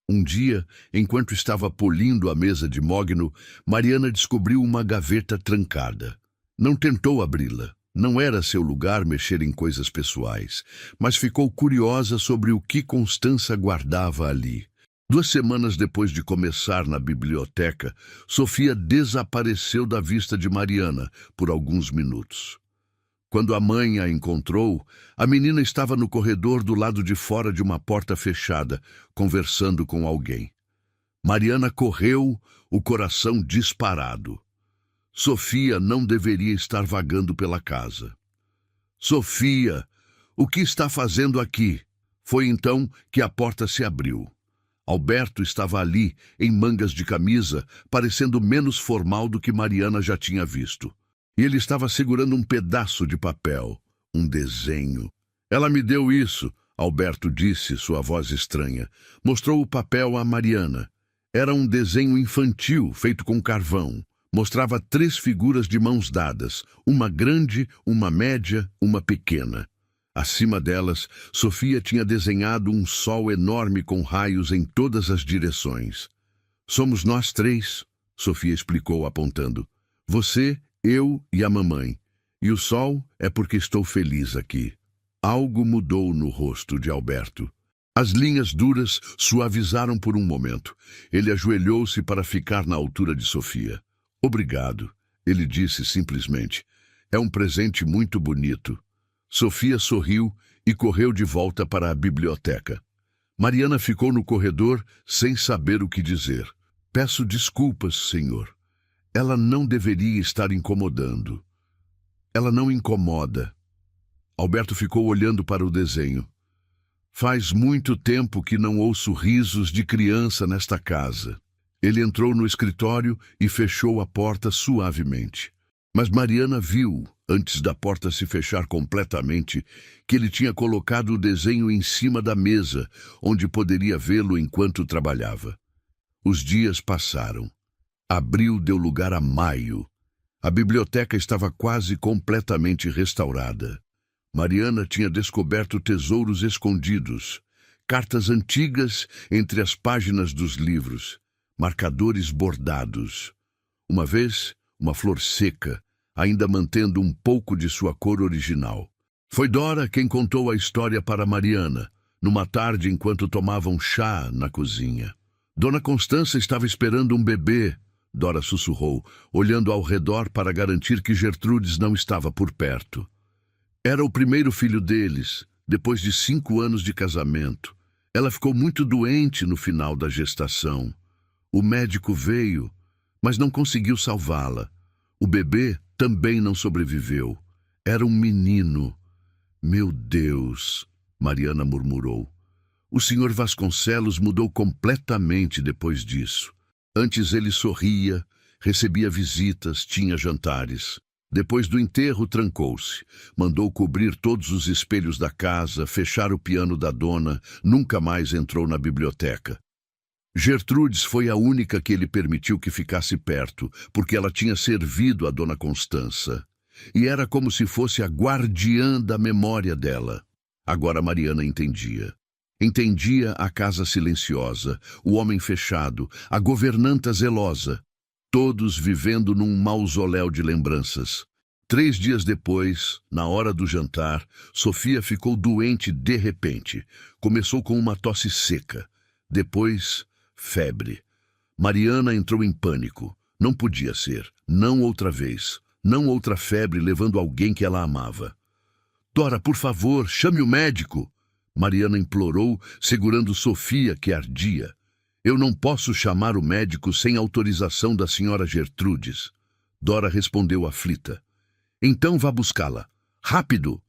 Um dia, enquanto estava polindo a mesa de mogno, Mariana descobriu uma gaveta trancada. Não tentou abri-la. Não era seu lugar mexer em coisas pessoais, mas ficou curiosa sobre o que Constança guardava ali. 2 semanas depois de começar na biblioteca, Sofia desapareceu da vista de Mariana por alguns minutos. Quando a mãe a encontrou, a menina estava no corredor do lado de fora de uma porta fechada, conversando com alguém. Mariana correu, o coração disparado. Sofia não deveria estar vagando pela casa. Sofia, o que está fazendo aqui? Foi então que a porta se abriu. Alberto estava ali, em mangas de camisa, parecendo menos formal do que Mariana já tinha visto. E ele estava segurando um pedaço de papel, um desenho. Ela me deu isso, Alberto disse, sua voz estranha. Mostrou o papel a Mariana. Era um desenho infantil, feito com carvão. Mostrava 3 figuras de mãos dadas, uma grande, uma média, uma pequena. Acima delas, Sofia tinha desenhado um sol enorme com raios em todas as direções. Somos nós 3, Sofia explicou apontando. Você, eu e a mamãe. E o sol é porque estou feliz aqui. Algo mudou no rosto de Alberto. As linhas duras suavizaram por um momento. Ele ajoelhou-se para ficar na altura de Sofia. Obrigado, ele disse simplesmente. É um presente muito bonito. Sofia sorriu e correu de volta para a biblioteca. Mariana ficou no corredor sem saber o que dizer. Peço desculpas, senhor. Ela não deveria estar incomodando. Ela não incomoda. Alberto ficou olhando para o desenho. Faz muito tempo que não ouço risos de criança nesta casa. Ele entrou no escritório e fechou a porta suavemente. Mas Mariana viu, antes da porta se fechar completamente, que ele tinha colocado o desenho em cima da mesa, onde poderia vê-lo enquanto trabalhava. Os dias passaram. Abril deu lugar a maio. A biblioteca estava quase completamente restaurada. Mariana tinha descoberto tesouros escondidos, cartas antigas entre as páginas dos livros, marcadores bordados. Uma vez, uma flor seca, ainda mantendo um pouco de sua cor original. Foi Dora quem contou a história para Mariana, numa tarde enquanto tomavam chá na cozinha. Dona Constança estava esperando um bebê, Dora sussurrou, olhando ao redor para garantir que Gertrudes não estava por perto. Era o primeiro filho deles, depois de 5 anos de casamento. Ela ficou muito doente no final da gestação. O médico veio, mas não conseguiu salvá-la. O bebê também não sobreviveu. Era um menino. Meu Deus, Mariana murmurou. O senhor Vasconcelos mudou completamente depois disso. Antes ele sorria, recebia visitas, tinha jantares. Depois do enterro, trancou-se. Mandou cobrir todos os espelhos da casa, fechar o piano da dona, nunca mais entrou na biblioteca. Gertrudes foi a única que ele permitiu que ficasse perto, porque ela tinha servido a dona Constança. E era como se fosse a guardiã da memória dela. Agora Mariana entendia. Entendia a casa silenciosa, o homem fechado, a governanta zelosa, todos vivendo num mausoléu de lembranças. 3 dias depois, na hora do jantar, Sofia ficou doente de repente. Começou com uma tosse seca. Depois, febre. Mariana entrou em pânico. Não podia ser. Não outra vez. Não outra febre levando alguém que ela amava. Dora, por favor, chame o médico. Mariana implorou, segurando Sofia, que ardia. Eu não posso chamar o médico sem autorização da senhora Gertrudes. Dora respondeu aflita. Então vá buscá-la. Rápido!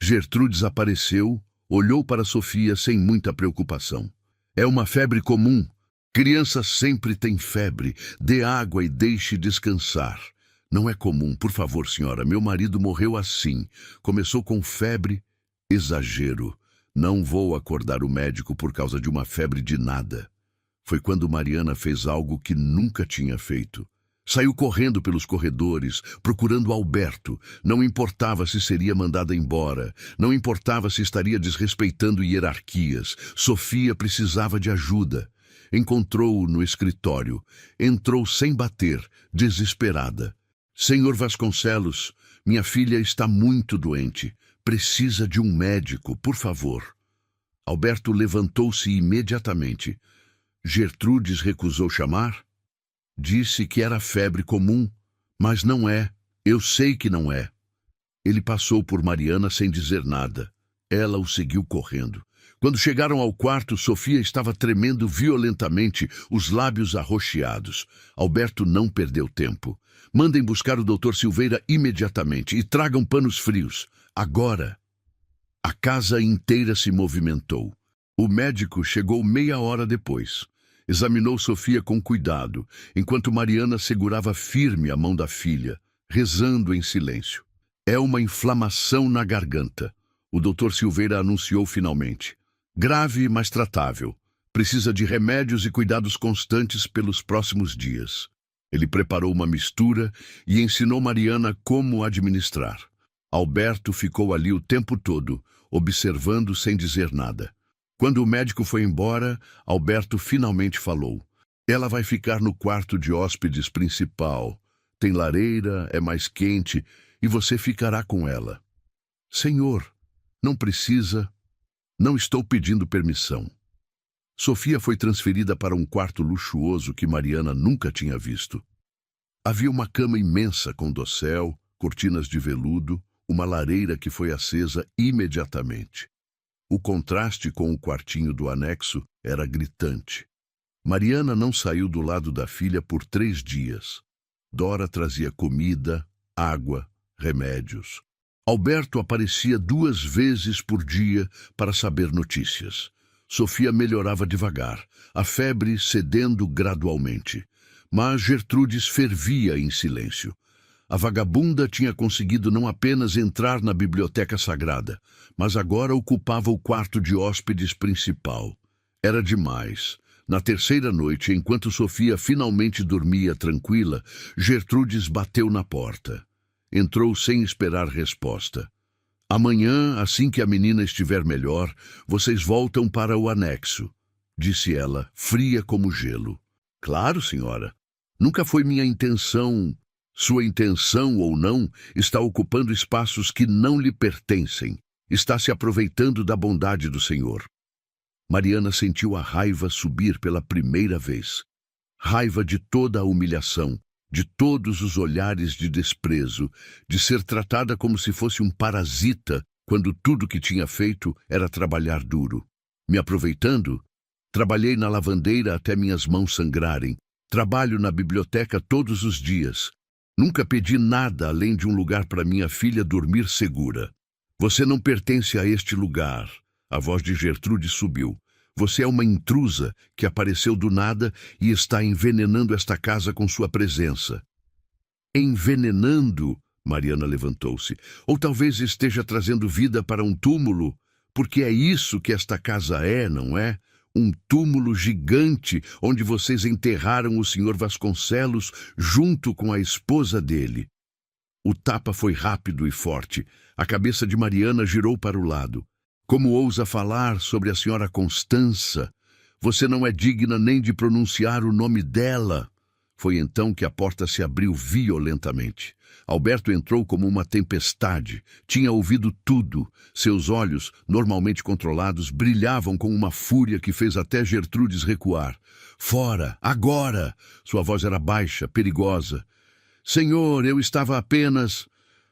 Gertrudes apareceu, olhou para Sofia sem muita preocupação. É uma febre comum. Criança sempre tem febre. Dê água e deixe descansar. Não é comum, por favor, senhora. Meu marido morreu assim. Começou com febre. Exagero. Não vou acordar o médico por causa de uma febre de nada. Foi quando Mariana fez algo que nunca tinha feito. Saiu correndo pelos corredores, procurando Alberto. Não importava se seria mandada embora. Não importava se estaria desrespeitando hierarquias. Sofia precisava de ajuda. Encontrou-o no escritório. Entrou sem bater, desesperada. Senhor Vasconcelos, minha filha está muito doente. Precisa de um médico, por favor. Alberto levantou-se imediatamente. Gertrudes recusou chamar? Disse que era febre comum, mas não é. Eu sei que não é. Ele passou por Mariana sem dizer nada. Ela o seguiu correndo. Quando chegaram ao quarto, Sofia estava tremendo violentamente, os lábios arroxeados. Alberto não perdeu tempo. Mandem buscar o Dr. Silveira imediatamente e tragam panos frios. Agora. A casa inteira se movimentou. O médico chegou meia hora depois. Examinou Sofia com cuidado, enquanto Mariana segurava firme a mão da filha, rezando em silêncio. É uma inflamação na garganta. O Dr. Silveira anunciou finalmente. Grave, mas tratável. Precisa de remédios e cuidados constantes pelos próximos dias. Ele preparou uma mistura e ensinou Mariana como administrar. Alberto ficou ali o tempo todo, observando sem dizer nada. Quando o médico foi embora, Alberto finalmente falou. Ela vai ficar no quarto de hóspedes principal. Tem lareira, é mais quente, e você ficará com ela. Senhor, não precisa. Não estou pedindo permissão. Sofia foi transferida para um quarto luxuoso que Mariana nunca tinha visto. Havia uma cama imensa com dossel, cortinas de veludo, uma lareira que foi acesa imediatamente. O contraste com o quartinho do anexo era gritante. Mariana não saiu do lado da filha por 3 dias. Dora trazia comida, água, remédios. Alberto aparecia 2 vezes por dia para saber notícias. Sofia melhorava devagar, a febre cedendo gradualmente. Mas Gertrudes fervia em silêncio. A vagabunda tinha conseguido não apenas entrar na biblioteca sagrada, mas agora ocupava o quarto de hóspedes principal. Era demais. Na 3ª noite, enquanto Sofia finalmente dormia tranquila, Gertrudes bateu na porta. Entrou sem esperar resposta. Amanhã, assim que a menina estiver melhor, vocês voltam para o anexo, disse ela, fria como gelo. Claro, senhora. Nunca foi minha intenção. Sua intenção ou não está ocupando espaços que não lhe pertencem. Está se aproveitando da bondade do Senhor. Mariana sentiu a raiva subir pela primeira vez. Raiva de toda a humilhação, de todos os olhares de desprezo, de ser tratada como se fosse um parasita, quando tudo que tinha feito era trabalhar duro. Me aproveitando, trabalhei na lavandeira até minhas mãos sangrarem. Trabalho na biblioteca todos os dias. Nunca pedi nada além de um lugar para minha filha dormir segura. Você não pertence a este lugar. A voz de Gertrude subiu. Você é uma intrusa que apareceu do nada e está envenenando esta casa com sua presença. Envenenando? Mariana levantou-se. Ou talvez esteja trazendo vida para um túmulo, porque é isso que esta casa é, não é? Um túmulo gigante onde vocês enterraram o Sr. Vasconcelos junto com a esposa dele. O tapa foi rápido e forte. A cabeça de Mariana girou para o lado. Como ousa falar sobre a senhora Constança? Você não é digna nem de pronunciar o nome dela. Foi então que a porta se abriu violentamente. Alberto entrou como uma tempestade. Tinha ouvido tudo. Seus olhos, normalmente controlados, brilhavam com uma fúria que fez até Gertrudes recuar. Fora! Agora! Sua voz era baixa, perigosa. Senhor, eu estava apenas...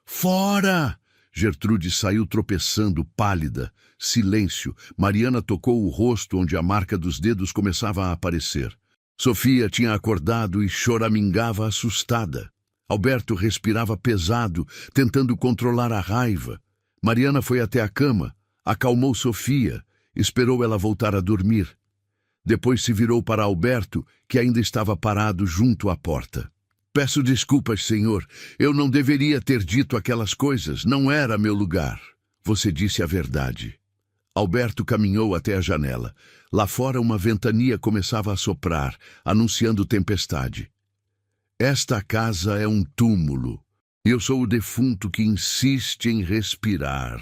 Fora! Gertrudes saiu tropeçando, pálida. Silêncio. Mariana tocou o rosto onde a marca dos dedos começava a aparecer. Sofia tinha acordado e choramingava assustada. Alberto respirava pesado, tentando controlar a raiva. Mariana foi até a cama, acalmou Sofia, esperou ela voltar a dormir. Depois se virou para Alberto, que ainda estava parado junto à porta. Peço desculpas, senhor. Eu não deveria ter dito aquelas coisas. Não era meu lugar. Você disse a verdade. Alberto caminhou até a janela. Lá fora uma ventania começava a soprar, anunciando tempestade. Esta casa é um túmulo. Eu sou o defunto que insiste em respirar.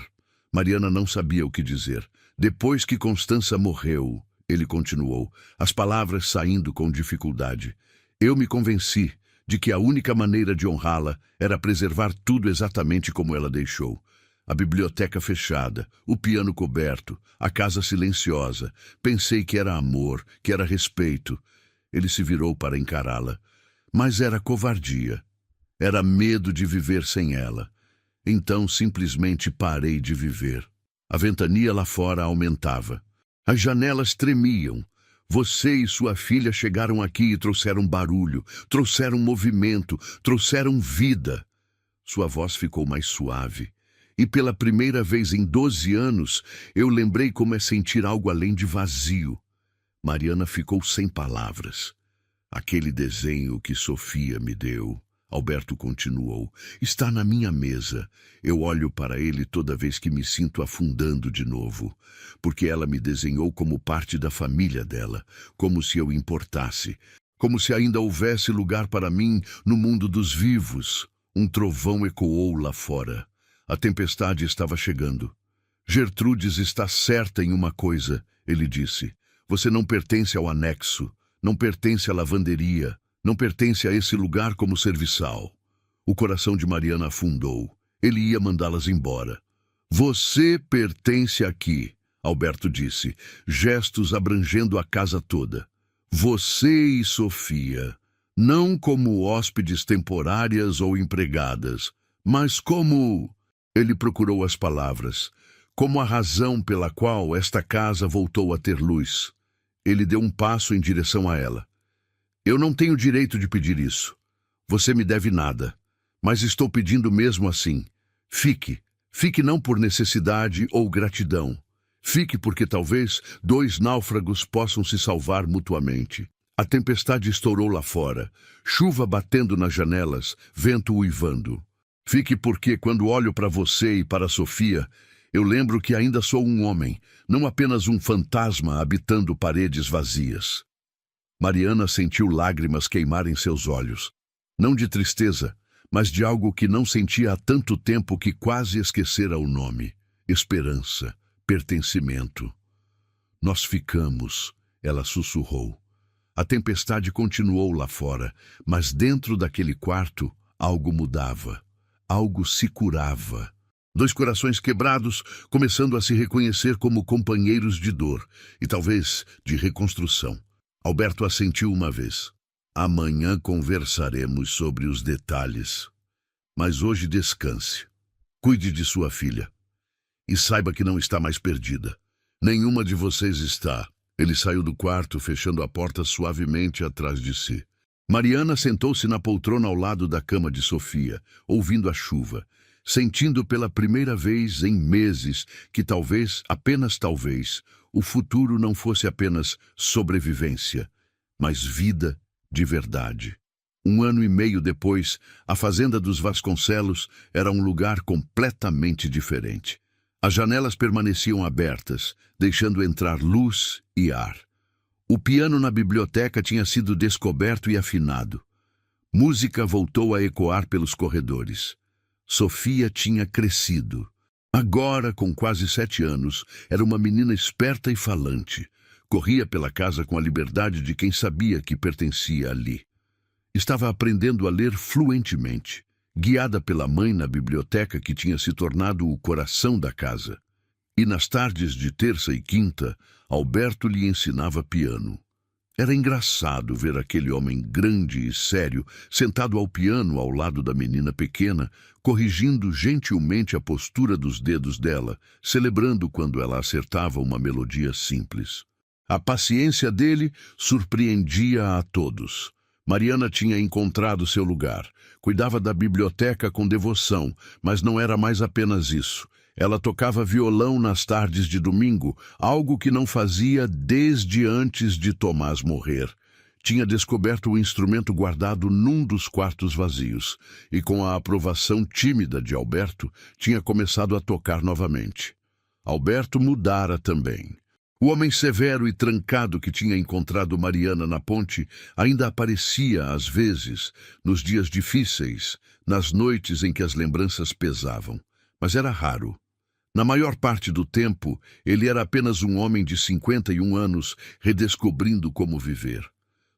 Mariana não sabia o que dizer. Depois que Constança morreu, ele continuou, as palavras saindo com dificuldade. Eu me convenci de que a única maneira de honrá-la era preservar tudo exatamente como ela deixou. A biblioteca fechada, o piano coberto, a casa silenciosa. Pensei que era amor, que era respeito. Ele se virou para encará-la. Mas era covardia. Era medo de viver sem ela. Então simplesmente parei de viver. A ventania lá fora aumentava. As janelas tremiam. Você e sua filha chegaram aqui e trouxeram barulho, trouxeram movimento, trouxeram vida. Sua voz ficou mais suave. E pela primeira vez em 12 anos, eu lembrei como é sentir algo além de vazio. Mariana ficou sem palavras. Aquele desenho que Sofia me deu, Alberto continuou, está na minha mesa. Eu olho para ele toda vez que me sinto afundando de novo, porque ela me desenhou como parte da família dela, como se eu importasse, como se ainda houvesse lugar para mim no mundo dos vivos. Um trovão ecoou lá fora. A tempestade estava chegando. Gertrudes está certa em uma coisa, ele disse. Você não pertence ao anexo, não pertence à lavanderia, não pertence a esse lugar como serviçal. O coração de Mariana afundou. Ele ia mandá-las embora. Você pertence aqui, Alberto disse, gestos abrangendo a casa toda. Você e Sofia, não como hóspedes temporárias ou empregadas, mas como... Ele procurou as palavras. Como a razão pela qual esta casa voltou a ter luz. Ele deu um passo em direção a ela. Eu não tenho direito de pedir isso. Você me deve nada. Mas estou pedindo mesmo assim. Fique. Fique não por necessidade ou gratidão. Fique porque talvez 2 náufragos possam se salvar mutuamente. A tempestade estourou lá fora. Chuva batendo nas janelas, vento uivando. Fique porque, quando olho para você e para Sofia, eu lembro que ainda sou um homem, não apenas um fantasma habitando paredes vazias. Mariana sentiu lágrimas queimar em seus olhos. Não de tristeza, mas de algo que não sentia há tanto tempo que quase esquecera o nome. Esperança, pertencimento. Nós ficamos, ela sussurrou. A tempestade continuou lá fora, mas dentro daquele quarto algo mudava. Algo se curava. 2 corações quebrados, começando a se reconhecer como companheiros de dor e talvez de reconstrução. Alberto assentiu uma vez. Amanhã conversaremos sobre os detalhes. Mas hoje descanse. Cuide de sua filha. E saiba que não está mais perdida. Nenhuma de vocês está. Ele saiu do quarto, fechando a porta suavemente atrás de si. Mariana sentou-se na poltrona ao lado da cama de Sofia, ouvindo a chuva, sentindo pela primeira vez em meses que talvez, apenas talvez, o futuro não fosse apenas sobrevivência, mas vida de verdade. Um ano e meio depois, a fazenda dos Vasconcelos era um lugar completamente diferente. As janelas permaneciam abertas, deixando entrar luz e ar. O piano na biblioteca tinha sido descoberto e afinado. Música voltou a ecoar pelos corredores. Sofia tinha crescido. Agora, com quase 7 anos, era uma menina esperta e falante. Corria pela casa com a liberdade de quem sabia que pertencia ali. Estava aprendendo a ler fluentemente, guiada pela mãe na biblioteca que tinha se tornado o coração da casa. E nas tardes de terça e quinta, Alberto lhe ensinava piano. Era engraçado ver aquele homem grande e sério, sentado ao piano ao lado da menina pequena, corrigindo gentilmente a postura dos dedos dela, celebrando quando ela acertava uma melodia simples. A paciência dele surpreendia a todos. Mariana tinha encontrado seu lugar. Cuidava da biblioteca com devoção, mas não era mais apenas isso. Ela tocava violão nas tardes de domingo, algo que não fazia desde antes de Tomás morrer. Tinha descoberto o instrumento guardado num dos quartos vazios, e com a aprovação tímida de Alberto, tinha começado a tocar novamente. Alberto mudara também. O homem severo e trancado que tinha encontrado Mariana na ponte ainda aparecia às vezes, nos dias difíceis, nas noites em que as lembranças pesavam. Mas era raro. Na maior parte do tempo, ele era apenas um homem de 51 anos, redescobrindo como viver.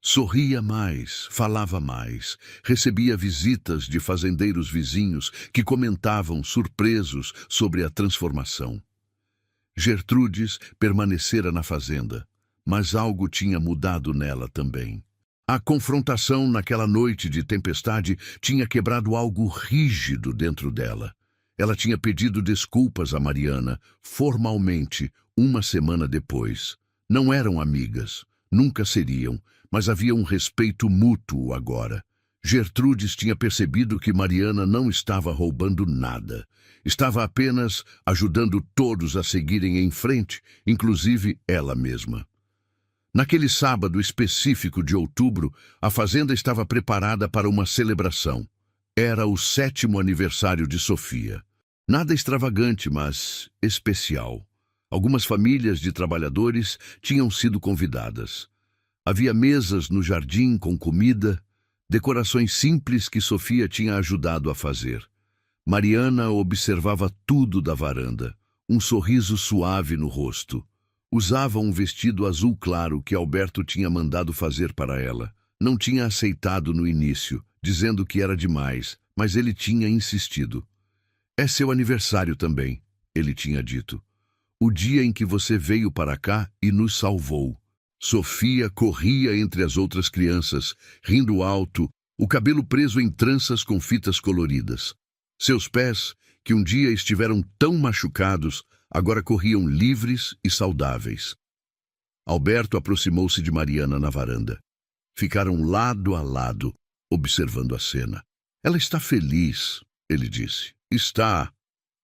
Sorria mais, falava mais, recebia visitas de fazendeiros vizinhos que comentavam, surpresos, sobre a transformação. Gertrudes permanecera na fazenda, mas algo tinha mudado nela também. A confrontação naquela noite de tempestade tinha quebrado algo rígido dentro dela. Ela tinha pedido desculpas a Mariana, formalmente, uma semana depois. Não eram amigas, nunca seriam, mas havia um respeito mútuo agora. Gertrudes tinha percebido que Mariana não estava roubando nada. Estava apenas ajudando todos a seguirem em frente, inclusive ela mesma. Naquele sábado específico de outubro, a fazenda estava preparada para uma celebração. Era o 7º aniversário de Sofia. Nada extravagante, mas especial. Algumas famílias de trabalhadores tinham sido convidadas. Havia mesas no jardim com comida, decorações simples que Sofia tinha ajudado a fazer. Mariana observava tudo da varanda, um sorriso suave no rosto. Usava um vestido azul claro que Alberto tinha mandado fazer para ela. Não tinha aceitado no início, dizendo que era demais, mas ele tinha insistido. É seu aniversário também, ele tinha dito. O dia em que você veio para cá e nos salvou. Sofia corria entre as outras crianças, rindo alto, o cabelo preso em tranças com fitas coloridas. Seus pés, que um dia estiveram tão machucados, agora corriam livres e saudáveis. Alberto aproximou-se de Mariana na varanda. Ficaram lado a lado, observando a cena. Ela está feliz, ele disse. Está.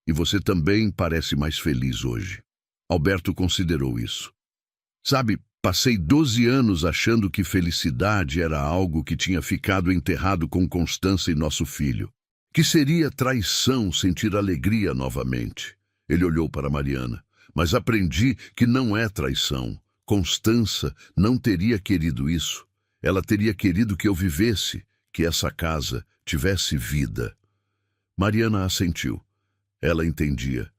E você também parece mais feliz hoje. Alberto considerou isso. Sabe, passei 12 anos achando que felicidade era algo que tinha ficado enterrado com Constança e nosso filho. Que seria traição sentir alegria novamente. Ele olhou para Mariana. Mas aprendi que não é traição. Constança não teria querido isso. Ela teria querido que eu vivesse, que essa casa tivesse vida. Mariana assentiu. Ela entendia.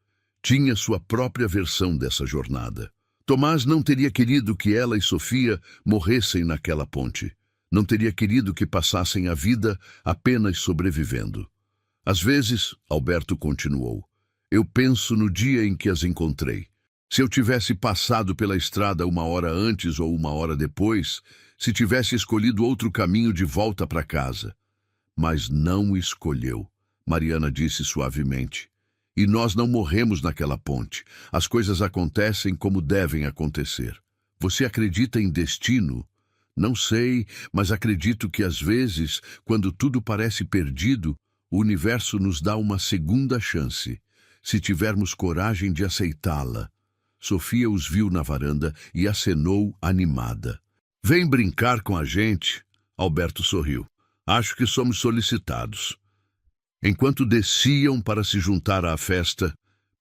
Tinha sua própria versão dessa jornada. Tomás não teria querido que ela e Sofia morressem naquela ponte. Não teria querido que passassem a vida apenas sobrevivendo. Às vezes, Alberto continuou, eu penso no dia em que as encontrei. Se eu tivesse passado pela estrada 1 hora antes ou 1 hora depois, se tivesse escolhido outro caminho de volta para casa. Mas não escolheu, Mariana disse suavemente. E nós não morremos naquela ponte. As coisas acontecem como devem acontecer. Você acredita em destino? Não sei, mas acredito que às vezes, quando tudo parece perdido, o universo nos dá uma segunda chance, se tivermos coragem de aceitá-la. Sofia os viu na varanda e acenou animada. Vem brincar com a gente? Alberto sorriu. Acho que somos solicitados. Enquanto desciam para se juntar à festa,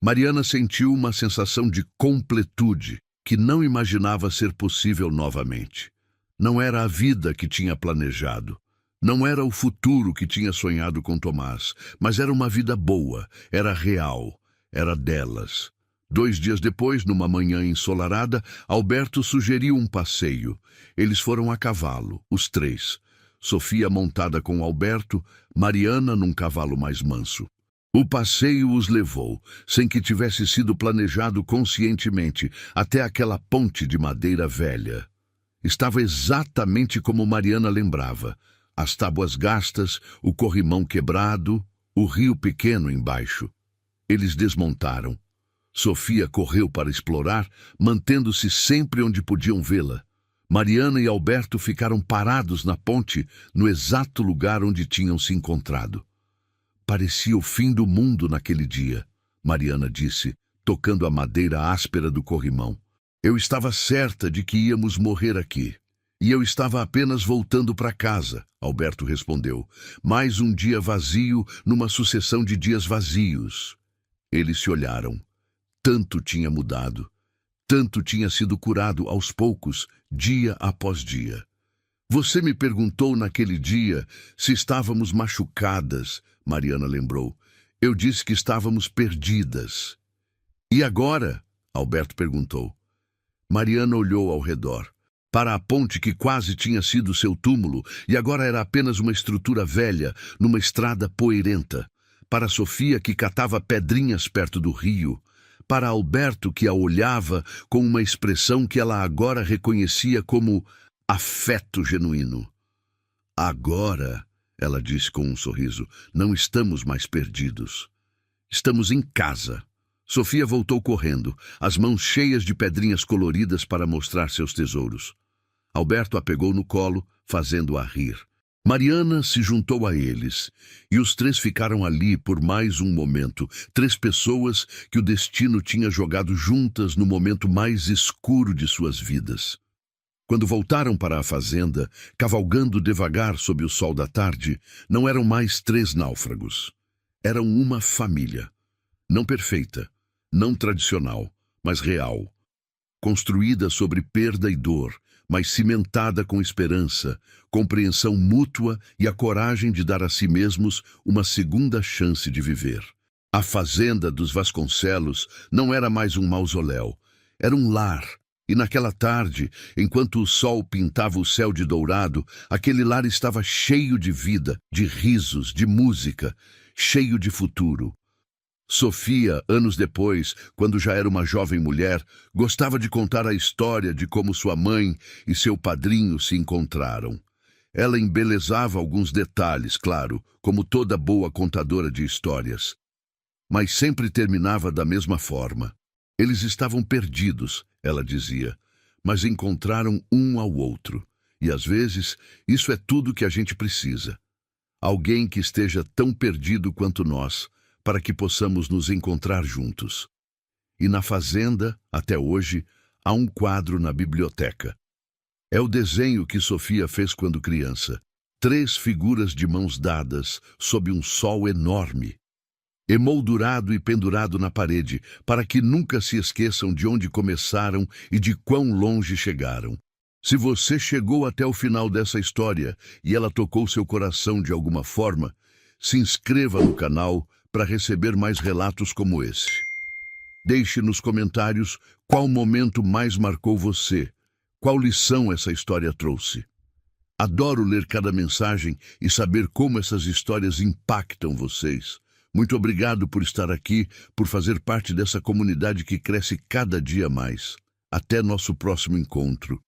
Mariana sentiu uma sensação de completude que não imaginava ser possível novamente. Não era a vida que tinha planejado. Não era o futuro que tinha sonhado com Tomás, mas era uma vida boa, era real, era delas. 2 dias depois, numa manhã ensolarada, Alberto sugeriu um passeio. Eles foram a cavalo, os 3. Sofia montada com Alberto, Mariana num cavalo mais manso. O passeio os levou, sem que tivesse sido planejado conscientemente, até aquela ponte de madeira velha. Estava exatamente como Mariana lembrava. As tábuas gastas, o corrimão quebrado, o rio pequeno embaixo. Eles desmontaram. Sofia correu para explorar, mantendo-se sempre onde podiam vê-la. Mariana e Alberto ficaram parados na ponte, no exato lugar onde tinham se encontrado. Parecia o fim do mundo naquele dia, Mariana disse, tocando a madeira áspera do corrimão. Eu estava certa de que íamos morrer aqui. E eu estava apenas voltando para casa, Alberto respondeu. Mais um dia vazio numa sucessão de dias vazios. Eles se olharam. Tanto tinha mudado. Tanto tinha sido curado aos poucos, dia após dia. Você me perguntou naquele dia se estávamos machucadas, Mariana lembrou. Eu disse que estávamos perdidas. E agora? Alberto perguntou. Mariana olhou ao redor. Para a ponte que quase tinha sido seu túmulo e agora era apenas uma estrutura velha, numa estrada poeirenta. Para Sofia, que catava pedrinhas perto do rio. Para Alberto, que a olhava com uma expressão que ela agora reconhecia como afeto genuíno. Agora, ela disse com um sorriso, não estamos mais perdidos. Estamos em casa. Sofia voltou correndo, as mãos cheias de pedrinhas coloridas para mostrar seus tesouros. Alberto a pegou no colo, fazendo-a rir. Mariana se juntou a eles, e os 3 ficaram ali por mais um momento, 3 pessoas que o destino tinha jogado juntas no momento mais escuro de suas vidas. Quando voltaram para a fazenda, cavalgando devagar sob o sol da tarde, não eram mais 3 náufragos. Eram uma família. Não perfeita, não tradicional, mas real. Construída sobre perda e dor, mas cimentada com esperança, compreensão mútua e a coragem de dar a si mesmos uma segunda chance de viver. A fazenda dos Vasconcelos não era mais um mausoléu, era um lar. E naquela tarde, enquanto o sol pintava o céu de dourado, aquele lar estava cheio de vida, de risos, de música, cheio de futuro. Sofia, anos depois, quando já era uma jovem mulher, gostava de contar a história de como sua mãe e seu padrinho se encontraram. Ela embelezava alguns detalhes, claro, como toda boa contadora de histórias. Mas sempre terminava da mesma forma. Eles estavam perdidos, ela dizia, mas encontraram um ao outro. E às vezes, isso é tudo que a gente precisa. Alguém que esteja tão perdido quanto nós, para que possamos nos encontrar juntos. E na fazenda, até hoje, há um quadro na biblioteca. É o desenho que Sofia fez quando criança. 3 figuras de mãos dadas, sob um sol enorme. Emoldurado e pendurado na parede, para que nunca se esqueçam de onde começaram e de quão longe chegaram. Se você chegou até o final dessa história e ela tocou seu coração de alguma forma, se inscreva no canal para receber mais relatos como esse. Deixe nos comentários qual momento mais marcou você, qual lição essa história trouxe. Adoro ler cada mensagem e saber como essas histórias impactam vocês. Muito obrigado por estar aqui, por fazer parte dessa comunidade que cresce cada dia mais. Até nosso próximo encontro.